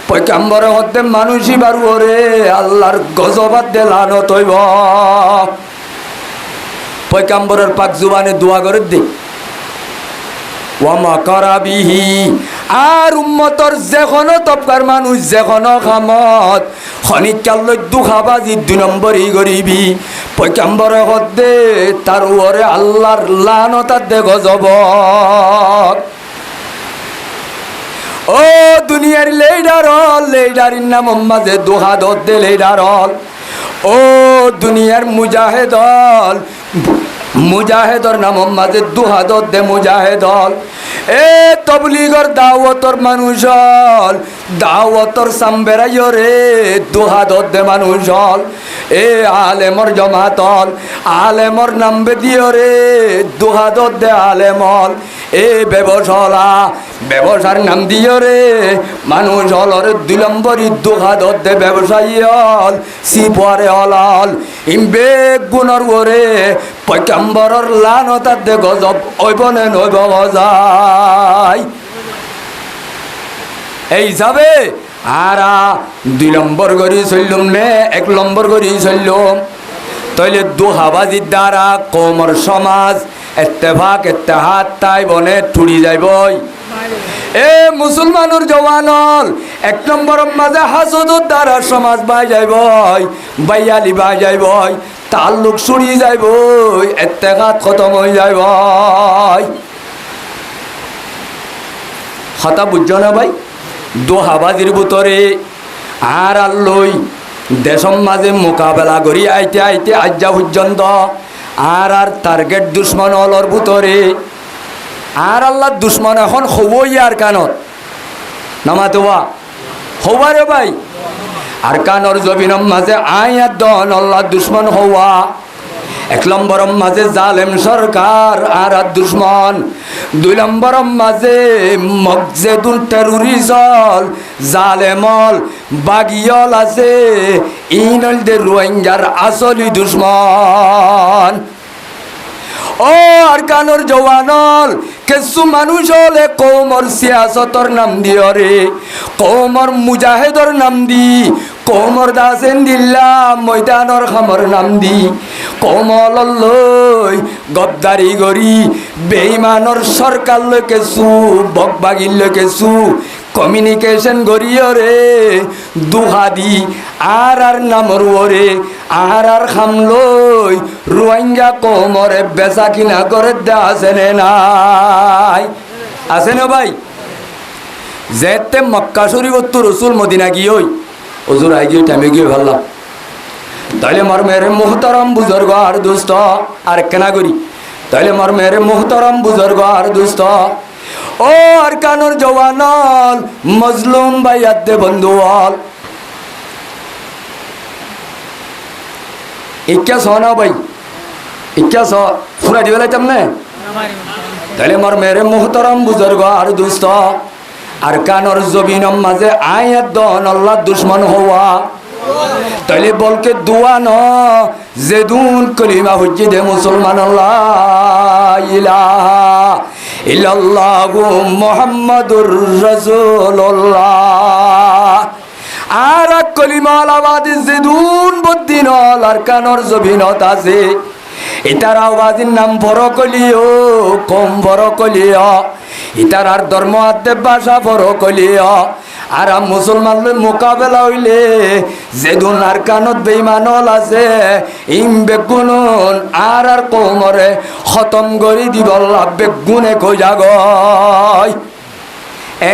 A: পয়গম্বরে হতে মানুষই বারু ওরে আল্লাহর গজবাত দে লানত হইব পয়গম্বরের পাক জুবানে দোয়া করে দে ওয়ামা কারাবিহি আর উম্মতর যেখন তবকার মানুষ যেখন খামত খনিকাল দুখাবাজি 2 নম্বরই গরিবি পয়গম্বরে হতে তার ওরে আল্লাহর লানত দে গজব ও দুনিয়ার লেডারির নাম মাঝে দুহাদ দে লেডার ও দুনিয়ার মুজাহেদর নাম মাঝে দুহাদত দে মুজাহেদল এ তবলিগর দাওয়াতর মানুষ হল দাওয়াতর সামবেরাইও রে দুহাদত দে মানুষ হল এ আলেমর জমাত হল আলেমর নাম বেদিও রে দুহাদত দে আলেমল এ ব্যবসার নাম দিও রে মানুষ হল রে 2 নম্বরই দুহাদত দে ব্যবসায়ী হল সিপরে হল ইমবে গুণর ওরে পয়গম্বরের লানত দে গজব ওইবনে নইব যায় এই যাবে আরা 2 নম্বর করি চললুম নে 1 নম্বর করি চললুম তাইলে দুহাবাজির দ্বারা কমর সমাজ ইত্তেফাক ইত্তেহাদ তাই বনে টুড়ি যাইবই এ মুসলমানের জওয়ানল 1 নম্বর মাঝে হাসুদুর দ্বারা সমাজ বাই যাইবই বাইয়ালি বাই যাইবই তাল্লুক ছুড়ি যাইবই ইত্তেহাদ খতম হয়ে যাইবই কথা বুঝছো না ভাই দুহাবাজির ভিতরে আর আল্লই দেশম মাঝে মোকাবেলা করি আইতে আইতে আজ্জা পর্যন্ত আর টার্গেট দুশ্মন অলর ভিতরে আর আল্লাহ দুশ্মন এখন হবই আর কানত নামাতোয়া হবারে ভাই আর কানর জবিনম মাঝে আয়াত দন আল্লাহ দুশ্মন হওয়া এক নম্বরম মাঝে জালেম সরকার আর দুশ্মন দুই নম্বরম মাঝে মকজেদুল টেরোরিজল জালেমল বাগিয়ল আছে ইনল দে রোহিঙ্গার আসলি দুশ্মন ও আর কানোর জওয়ানল কিছু মানুষ হলে কৌমর সিয়াসতর নাম দিও রে কৌমর মুজাহিদর নাম দি কৌমর দাসেন দিল্লা ময়দানর খামর নাম দি কৌমল লই গদ্দারি গরি বেঈমানর সরকার লই কিছু বকবাগির লই কিছু কমিউনিকেশন করিও রে দুহাদি আর নামর ওরে আর খামলই রোহিঙ্গা কোমরে বেচা কিনা করে আছে নাই আছে না ভাই যেতে মক্কা শরীফ তো রসুল মদিনা গিয়ে ওজুর আই গিয়ে টাইমে গিয়ে ভাবলাম তাইলে মার মেরে মোহতারাম বুজুর্গ আর দুস্থ আর কেনা করি তাইলে মার মেরে মোহতারাম বুজুর্গ আর দুস্থ ও আর কানোর জওয়ানল মজলুম ভাইয়াত দে বন্ধুয়াল ইক্কা স না ভাই ইক্কা স ফুরা দিবে লাইতাম না তাহলে মার মেরে মোহতারাম বুজুর্গ আর দুস্থ আর কানোর জবিনম মাঝে আয়াত দন আল্লাহ দুশ্মন হওয়া তাইলে বলকে দোয়া ন যেদুন কলিমা হজ্জি দে মুসলমান আল্লাহ ইলাহা ইল্লাল্লাহু মুহাম্মাদুর রাসূলুল্লাহ আর কলিমা আলাবাদ যেদুন বদ্দিন আর কানোর জবিনত আছে এটার আওয়াজের নাম বড় কলিও কম বড় কলিও এটার আর ধর্ম আদে ভাষা বড় কলিও আর মুসলমান মোকাবেলা হইলে যেদুন আর কানত বেঈমানল আছে ইম বেগুনুন আর কোমরে খতম করি দিবল্লা বেগুনে কই জাগয়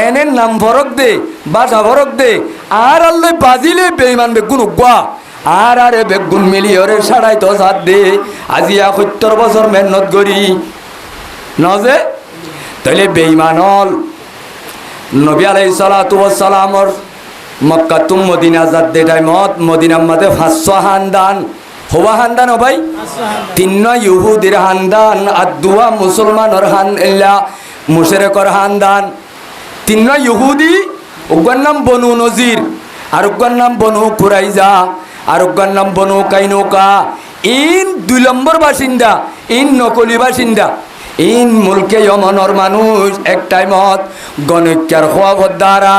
A: এনের নাম ফরক দে ভাষা ফরক দে আর আল্লাহ বাজিলে বেঈমান বেগুন উগা আর আরে বেগুন মিলিয়রে সাড়াই তো সাত দে আজিয়া ৭০ বছর মেহনত করি নজে তাইলে বেঈমানল নবী আলাইহিস সালাতু ওয়াস সালামর মক্কা তুম মদিনা যাতে টাইমত মদিনার মধ্যে ৫০০ হান্দান হওয়া হান্দান ও ভাই ৩ ইহুদির হান্দান আর ২ মুসলমানের হান্দান মুশরিকর হান্দান ৩ ইহুদি ওগর নাম বনু নজির আর ওগর নাম বনু কুরাইজা আর ওগর নাম বনু কাইনুকা ইন ২ নম্বর বাসিন্দা ইন নকলি বাসিন্দা ইন মুলকে ইয়মনের মানুষ এক টাইমত গণিক্যার খোয়াবর দ্বারা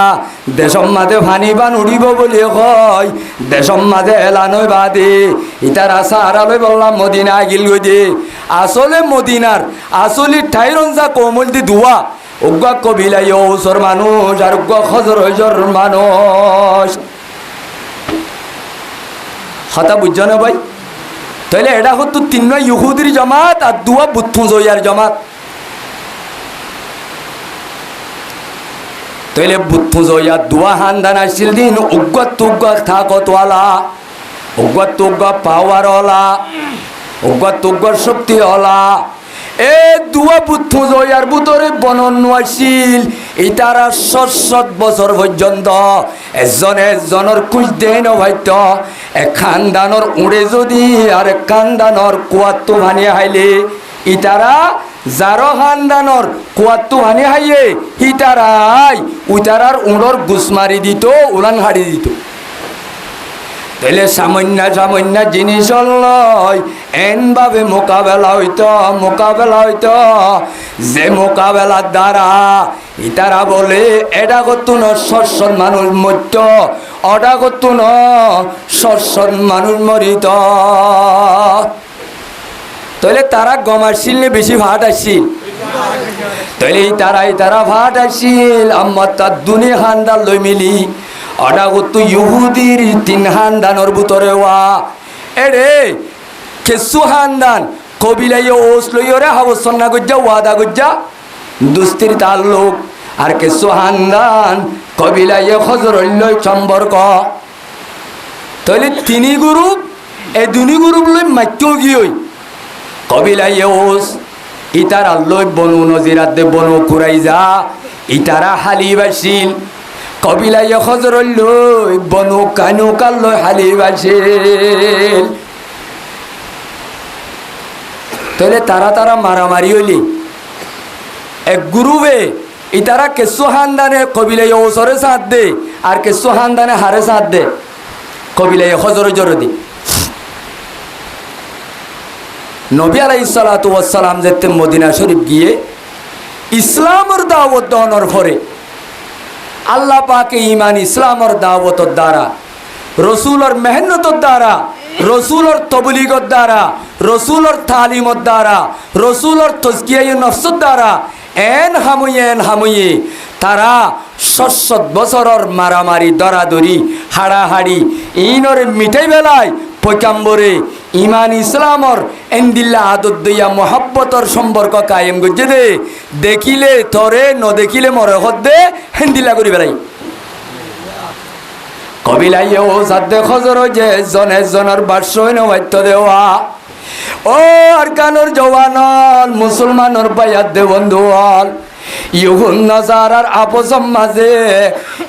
A: দেশম মাঝে ফানি বান উড়িব বলি কয় দেশম মাঝে এলানই বাদে ইতার আশা আড়ালৈ বললাম মদিনা আগিল গই দে আসলে মদিনার আসলি ঠাইরঞ্জা কৌমল দি ধোয়া উগ্গা কবিলাই ওসর মানুষ আর উগ্গা খজর হজর মানুষ হতা বুঝছ না ভাই তাইলে এটা হতো ৩ ইহুদির জমাত আর ২ বুদ্ধ জয়ার জমাত তাইলে বুদ্ধ জয়া ২ হান্দান আসছিল দিন উগ্গা তুগ্গা থাকতওয়ালা উগ্গা তুগ্গা পাওয়ারওয়ালা উগ্গা তুগ্গার শক্তিওয়ালা এ ২ বুদ্ধ জয়ার ভিতরে বনন আসছিল ইতারা ৭০ বছর পর্যন্ত এজনের কুচ দেন ভাইত এক খানদানর উড়ে যদি আর এক খানদানর কুয়াত্তু ভানি হাইলে ইতারা যারো খানদানর কুয়াত্তু ভানি হাইয়ে ইতারাই উতারার উড়র গুছ মারি দিত উলান হাড়ি দিত তাইলে সামান্য জিনিস লয় এনভাবে মোকাবেলা হইতো যে মোকাবেলার দ্বারা ইতারা বলে এটা করতো না ৬০ মানুষ মরত ওটা করতো না ৬০ মানুষ মরিত তাইলে তারা গম আসছিল না বেশি ভাট আসছিল তাইলে তারা ভাট আসছিল আমার তার ২ হান্দার লই মিলি ওটা করতো ইহুদির ৩ হান্দানোর ভিতরে এরে কেসু হান্দান কবিলাই ওস লইরে হাবসন্না গজ্জা ওয়াদা গজ্জা দুস্তির তাল্লুক আর কেসু হান্দান কবিলাই খজরল্লই সম্পর্ক তাহলে ৩ গ্রুপ এই ২ গ্রুপ লই মাইক্য গিয়ে কবিলা ইউস ইতারা লই বনু নজিরাত দে বনু কুরাইজা ইতারা হালিবাসিল কবিলা ইখজর লই বনু কানুকাল লই হালিবাসিল তাহলে তারা মারামারি হইলি এক গ্রুপে ইতারা কেসু হানদানে কবিলা ইউসরে সাথ দে আর কেসু হানদানে হারে সাথ দে কবিলা ইখজর জরদি নবী আলাইহিস সালাতু ওয়াস সালাম যেতে মদিনা শরীফ গিয়ে ইসলামের দাওয়াত দেওয়ার পরে আল্লাহ পাকে ঈমান ইসলামের দাওয়াতের দ্বারা রাসূলের মেহনতের দ্বারা রাসূলের তাবলীগের দ্বারা রাসূলের তালিমের দ্বারা রাসূলের তাজকিয়ায়ে নফসের দ্বারা এন হামুয়ে তারা ৬০ বছরের মারামারি দরাদরি হাড়াহাড়ি ইনরে মিটাই বেলায় পয়গম্বরে ঈমান ইসলামর এন্দিল্লা আদত দিয়া মোহাব্বতর সম্পর্ক কায়েম করছে দে দেখিলে তরে ন দেখিলে মরে হদ্দে হেন্দিল্লা করি বেড়াই কবিলাইও সাদ্দে খজর যে জনে জনের বাস্য নবাত্য দেওয়া ও আর কানুর জওয়ানল মুসলমানর পায়াত দে বন্ধুল ইহুন নাসারার আপসম মাঝে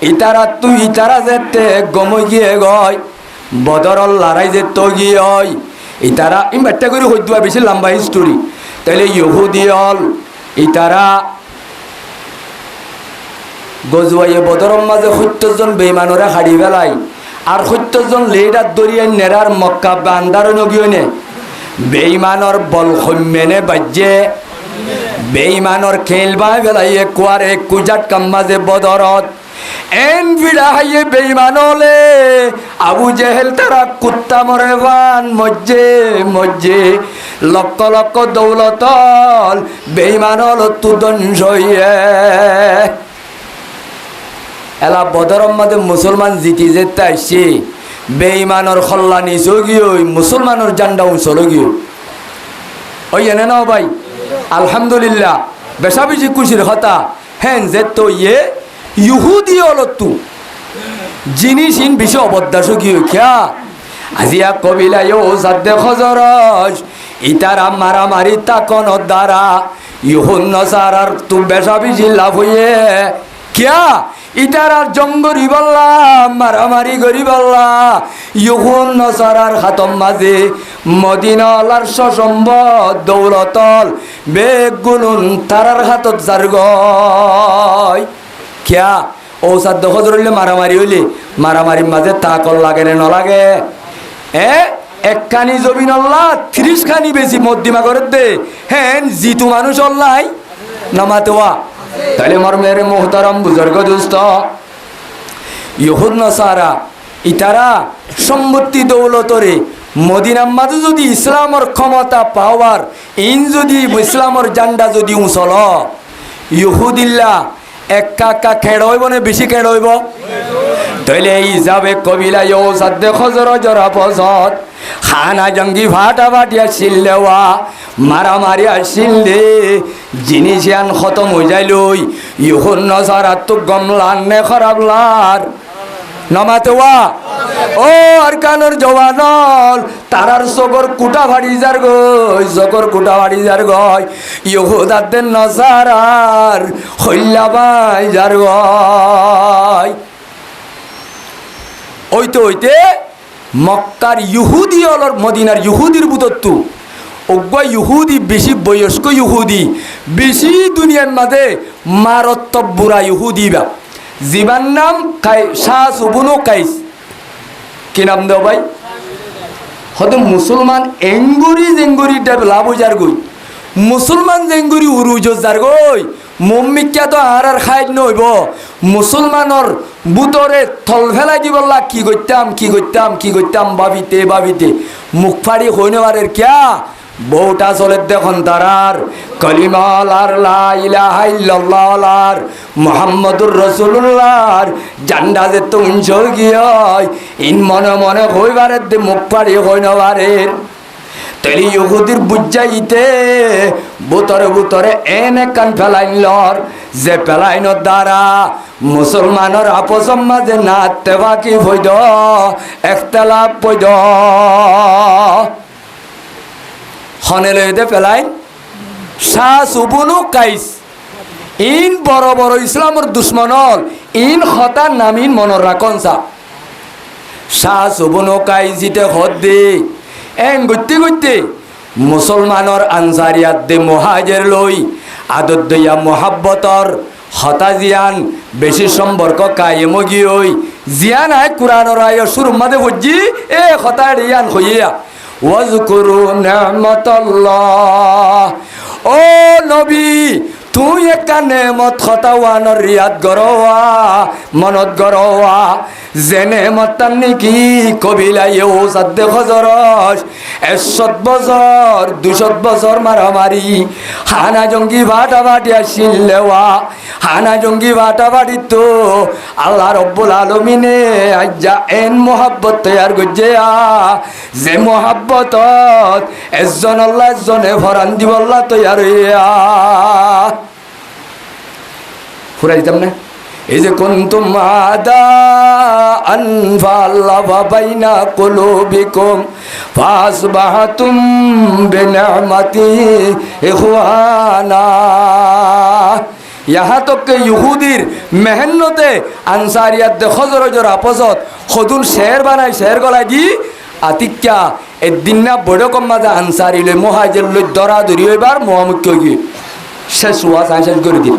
A: ইতারা যেতে গমই গিয়ে গয় বদরল লড়াই যে তো গিয়ে ইতারা ইমাত্তা করে হইতুয়া বেশি লম্বা হিস্টোরি তাহলে ইহুদিয়ল ইতারা গজওয়াইয়ে বদরম মাঝে ৭০ জন বেঈমানরা হাড়ি ফেলাই আর ৭০ জন লেডার দরিয়ে নেরার মক্কা বান্দার নগিয়নে বেঈমানর বল খম্মেনে বাজ্যে বেঈমানর খেলবা ফেলাইয়ে কুয়ারে কুজাট কাম্মাজে বদরত এন ভিড়া হাইয়ে বেঈমানলে আবু জেহেল তারা কুত্তা মরে বান মজ্জে লক্ষ লক্ষ দৌলতল বেঈমানল তুদঞ্জ হইয়ে এলা বদরম মাঝে মুসলমান জিতি যেতে আসছে বেঈমানর খল্লানি চগিয়ে মুসলমানের জান্ডা উঁচলো গিয়ে ওই এনে নাও ভাই আলহামদুলিল্লাহ বেশা বেশি খুশির হতা হ্যাঁ যে তো ইয়ে ইহুদি অলতু জিনিস ইন বেশি অবদাস গিয়ে খেয়া আজিয়া কবিলা ইউ সাদ্দে খজরজ ইতারা মারামারি তাকন দ্বারা ইহুন নসারার তু বেশা বেশি লাভ হইয়ে কিয়া ইতারার জঙ্গরি বল্লা মারামারি গরি বল্লা ইহুন নসারার খাতম মাঝে মদিনালার সসম্বদ দৌলতল বেগুলুন তারার হাতত জারগয় কিয়া ও সাদ্দ হজরলে মারামারি হইলে মারামারির মাঝে তাকল লাগে না নলাগে একখানি জমিন আল্লাহ ৩০ খানি বেশি মধ্যিমা করে দে হ্যাঁ জিতু মানুষ অল্লাই নামাতেওয়া তাহলে আমার মেরে মোহতারাম বুজুর্গ দোস্ত ইহুদ নসারা ইতারা সম্পত্তি দৌলতরে মদিনার মাঝে যদি ইসলামের ক্ষমতা পাওয়ার ইন যদি ইসলামের জান্ডা যদি উঁচল ইহুদিল্লা একা খেড় হইব না বেশি খেড় হইব তাহলে এই যাবে কবিলা ইউ সাদ্দে খজর জরা পসত খানা জঙ্গি ফাটা ফাটিয়া শিললেওয়া মারামারি শিললে জিনিস আন খতম হয়ে যাইলই ইহুন নসারা তো গমলান নে খারাপ লার নমাতেওয়া ও আর কানোর জওয়ানল তারার চকর কুটা ফাড়ি যার গয় ইহুদাদের নসারার হইলাবাই যার গয় ওইতে মক্কার ইহুদি অলর মদিনার ইহুদির বুতত্তু অজ্ঞ ইহুদি বেশি বয়স্ক ইহুদি বেশি দুনিয়ার মাঝে মারত্ব বুড়া ইহুদি বা জীবান নাম শাহ সুবনু কাইস কি নাম দেও ভাই হয়তো মুসলমান এঙ্গুরি জেঙ্গুরি লাভ যার গই মুসলমান জেঙ্গুরি উরুজ যার গই মম্মিকা তো আর খাই নইব মুসলমানের বুতরে থল ফেলাই দিবল্লা কি করতাম ভাবিতে মুখ ফাড়ি হইনবারের কিয়া বউটা চলে দেখুন তারার কলিমালার লা ইলাহা ইল্লাল্লাহর মুহাম্মাদুর রাসূলুল্লাহর জান্ডা যে তুঞ্জ গিয় ইন মনে মনে হইবারে দে মুখ ফাড়ি হইনবারের তেলি ইহুদির বুঝাইতে বুতরে এনে কান ফেলাইনলর যে ফেলাইনোর দ্বারা মুসলমানের আপসম মাঝে নাতে বাকি হইদ একতলাপ পইদ হনে লইতে ফেলাই শাহ সুবনু কাইস ইন বড় বড় ইসলামের দুশ্মনল ইন হতা নামিন মনৰ রাখন শাহ সুবনু কাইস জিতে হদ দে এন গতি গতি মুসলমানৰ আনসারিয়াত দে মুহাজির লই আদত দইয়া মোহাব্বতর হতা জিয়ান বেশি সম্পর্ক কায়েম গিয়ে জিয়ান আয় কোরআনর আয় শুরু মাদে বুঝি এ হতা রিয়ান হইয়া ওয়াজকুরু নি'মাতাল্লাহ ও নবী তুই একটা নেমত খতাওয়ানোর রিয়াদ গরোয়া মনত গরোয়া যে নেমতান নেকি কবিলায় ও সাদ্দে খজরস 100 বছর 200 বছর মারামারি হানা জঙ্গি ভাটা ভাটিয়া শিল্লেওয়া হানা জঙ্গি ভাটা ভাটি তো আল্লাহ রব্বুল আলমিনে আজ্জা এন মোহাব্বত তৈয়ার গজ্জেয়া যে মোহাব্বত এজন আল্লাহ এজনে ভরান দিবল্লা তৈয়ার হইয়া ফুরাই দিতাম না এই যে কুনতুম আদা আনফাল্লাফা বাইনা কুলুবিকুম ফাসবাহতুম বিনি'মাতি ইখওয়ানা यहाँ तक के यहूदीर मेहनते आंसारियात दे खजरजर आपसत खदुन शेर बनाय शेर गलाय दी आतिक्या ए दिनना बड़ कम माजा आंसारी ले मुहाजिर ले दरादरी এবার মুহাম্মদ কি শেষ ওয়া শেষ করে দিল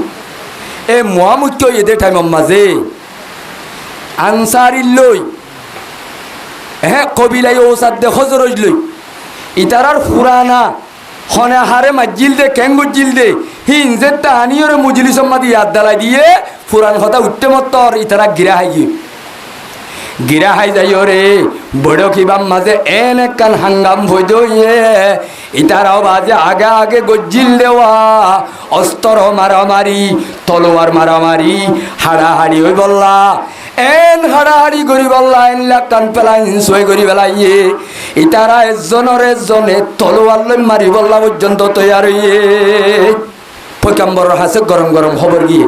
A: এ মুহাম্মদ এদের টাইম মাঝে আনসারি লই হ্যাঁ কবিলায় ওসাদ দে খজরজ লই ইতারার ফুরানা হনে হারে মাজিল দে কেঙ্গু জিল দে হিনজে তানিয়রে মুজলিস মাদি ইয়াদ দালাই দিয়ে ফুরান কথা উঠতে মতর ইতারা গিরা হাই গিরা হাই যাইও রে বড় কিবাম মাঝে এন কান হাঙ্গাম হই দইয়ে ইতারাও বাজে আগে আগে গজ্জিল দেওয়া অস্ত্র মারামারি তলোয়ার মারামারি হাড়াহাড়ি হই বললা এন হাড়াহাড়ি করি বললা এন লাকান পেলা হিংসই করি বেলাইয়ে ইতারা এজনে তলোয়ার লই মারি বললা পর্যন্ত তৈয়ার হইয়ে পয়গম্বর হাসে গরম গরম খবর গিয়ে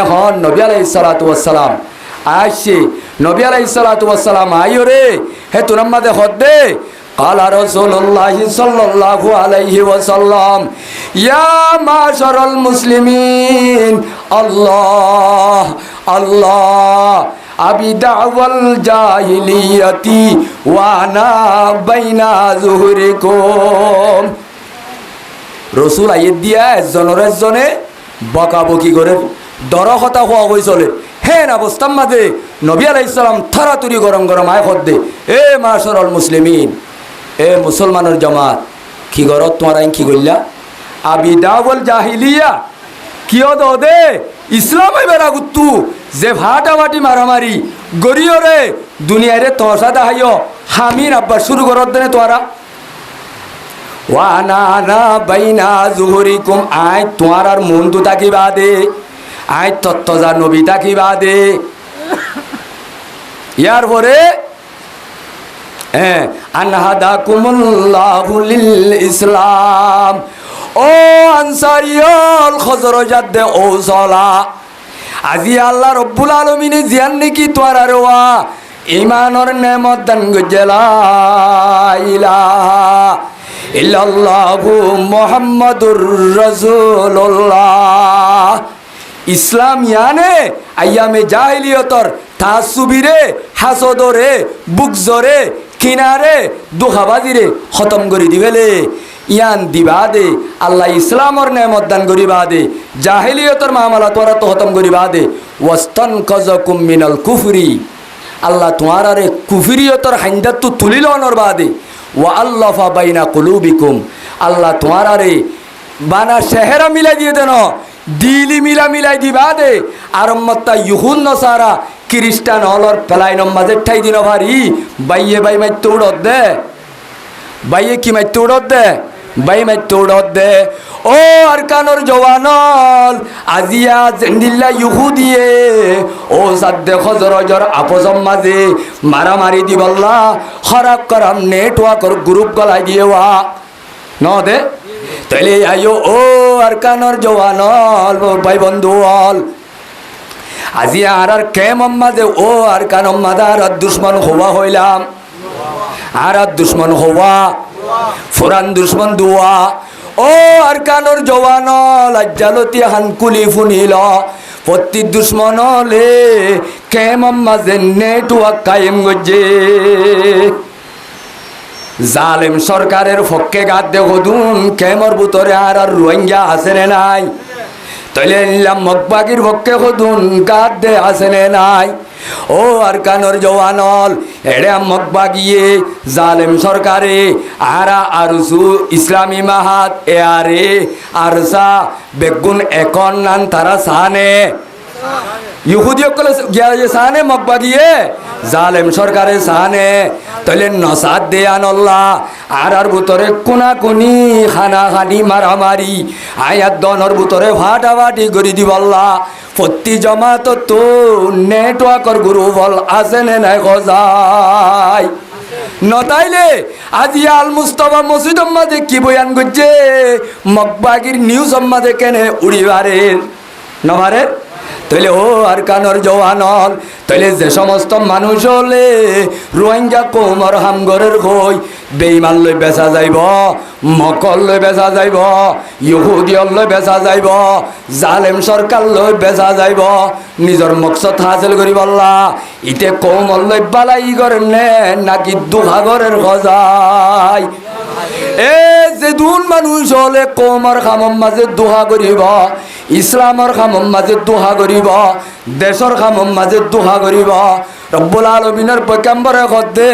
A: এখন নবী আলাইহিস সালাতু ওয়াস সালাম আসে নবী আলাইহিস সালাতু ওয়াস সালাম আইও রে হে তুনাম্মাদে হদ্দে قال رسول الله صلى الله عليه وسلم يا معشر المسلمين الله الله أبي دعوى الجاهلية وأنا بين ظهوركم রসুল আইয়ে দিয়া একজনে বকাবকি করে দরকথা হওয়া হয়ে চলে হ্যাঁ অবস্থার মাঝে নবী আলাইহিস সালাম থারাতুরি গরম গরম আয় হদ্দে এ মাশারাল মুসলিমিন এ মুসলমানের জামাত কি গরত তোমারা কি কইলা আবি দাওয়াল জাহিলিয়া কিও দে ইসলাম হইবার আগুতু যে ভাটাভাটি মারামারি গরিয়রে দুনিয়ারে তসা দাহাইও হামির আব্বা শুরু করত দেনে তোরা ওয়ানা বাইনা জুহুরিকুম আই তোমার আর মন্দু তাকিবা দে আই তত্ত্বজা নবী তাকিবা দে ইয়ার পরে আনহাদাকুমুল্লাহু লিল ইসলাম ও আনসারিয়ল খজরজাত দে ও সলা আজি আল্লাহ রব্বুল আলামিনে জিয়ান নাকি তোরা রওয়া ঈমানের নেমত দান গজলা ইলাহা ইল্লাল্লাহু মুহাম্মাদুর রাসূলুল্লাহ ইসলাম ইয়ানে আইয়ামে জাহিলিয়তর তাসুবিরে হাসদরে বুকজরে কিনারে দুহাবাজিরে খতম করে দিবেলে ইয়ান দিবা দে আল্লাহ ইসলামর নেমত দান করিবা দে জাহিলিয়তর মামলা তোরা তো খতম করিবা দে ওয়াস্তানকাযাকুম মিনাল কুফরি আল্লাহ তোমারে কুফরিয়তর হাইন্দাত তো তুলিল অনর বাদে ওয়া আল্লাফা বাইনা কুলুবিকুম আল্লাহ তোমারে বানা শহরা মিলাই দিয়ে দেন দিলি মিলাই দিবা দে আর মত্তা ইহুন নসারা খ্রিস্টান হলর পেলাই নমাজে ঠাই দিন ভারি বাইয়ে বাই মাইতে উড়ত দে বাইয়ে কি মাইতে উড়ত দে বাই মাইতে উড়ত দে ও আর কানর জওয়ানল আজিয়া জেন্দিল্লা ইহুদিয়ে ও সাদ্দে খজরজর আপসম মাঝে মারামারি দিবল্লা খরাব করাম নেটওয়ার্কর গ্রুপ গলাই দিয়েওয়া ন দে তাইলে আইও ও আর কানর জওয়ানল ভাই বন্ধু হল আজি আর কেমন মাঝে ও আর কানম মাদা আর দুশ্মন হওয়া হইলাম আর দুশ্মন হওয়া ফুরান দুশ্মন দুয়া ও আর কানোর জওয়ান লজ্জালতি হানকুলি ফুনিল প্রতি দুশ্মন লে কেমন মাঝে নেটওয়ার্ক কায়েম গজে জালেম সরকারের পক্ষে গাদ দেখুন কেমর ভিতরে আর রোহিঙ্গা আছে রে নাই তাইলে মগবাগির পক্ষে খুদুন গাদ দে আছে রে নাই ও আর কানোর জওয়ানল এড়ে মগবাগিয়ে জালেম সরকারে আরা আরসু ইসলামী মাহাত এ আরে আরসা বেগুন এখন নান তারা সানে ইহুদি সকলে গিয়ে সানে মগবাগিয়ে জালেম সরকারে সানে তাইলে নসাদ দে আনল্লাহ আর ভিতরে কোনাকুনি খানাখানি মারামারি আয়াত দনর ভিতরে ফাটাফাটি করে দিবল্লা প্রতি জমাত তো নেটওয়ার্কর গুরু বল আছে নে নাই খজাই নতাইলে আজি আল মুস্তফা মসজিদ মাঝে কি বয়ান করছে মগবাগির নিউজ মাঝে কেনে উড়িবারের নবারের তাইলে ও আর কানোর জওয়ানল তাইলে যে সমস্ত মানুষ হলে রোহিঙ্গা কোমর হামগরের হই বেইমান লই বেচা যাইব মকল লই বেচা যাইব ইহুদি লই বেচা যাইব জালেম সরকার লই বেচা যাইব নিজের মকসদ হাসিল করি বললা ইতে কোমর লই বালাই করেন নে নাকি দুহাগরের গজাই এ যে দুন মানুষ হলে কোমর খামম মাঝে দোহা করিব ইসলামর খামম মাঝে দোহা করিব দেশর খামম মাঝে দোহা করিব রব্বুল আলামিনের পয়গম্বরে কদে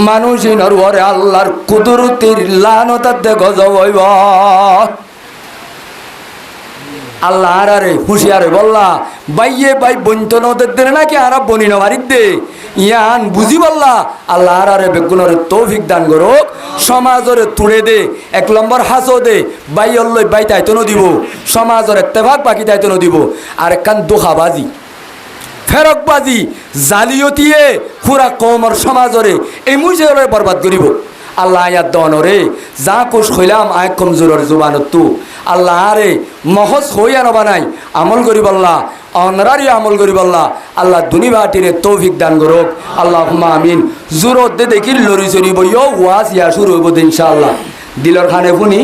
A: মানুষিনর ওরে আল্লাহর কুদরতির লানতাতে গজব হইব আল্লাহ আরে হুঁশিয়ারে বললা বাইয়ে বাই বইন্ত নদের দে নাকি আরা বনি না মারিত দে ইয়ান বুঝি বললা আল্লাহ আরে বেগুনের তৌফিক দান করুক সমাজরে তুলে দে এক নম্বর হাসো দে বাই অল্লই বাই তাইতো দিব সমাজর এত্তেফাক বাকি তাইতো দিব আর একখান দোহাবাজি ফেরকবাজি জালিয়তিয়ে পুরা কমর সমাজরে এই মুজে বরবাদ করিব আল্লাহ আয়াত দনরে যা কুশ হইলাম আয় কমজোরের জুবানত তু আল্লাহ আরে মহজ হইয়া নবানাই আমল করি বললা অনরারি আমল করি বললা আল্লাহ দুনিবাটিরে তৌফিক দান করুক আল্লাহুম্মা আমিন জুরত দে দেখি লরি চরি বইও ওয়াজ ইয়া শুরু হইব ইনশাআল্লাহ দিলর খানে শুনি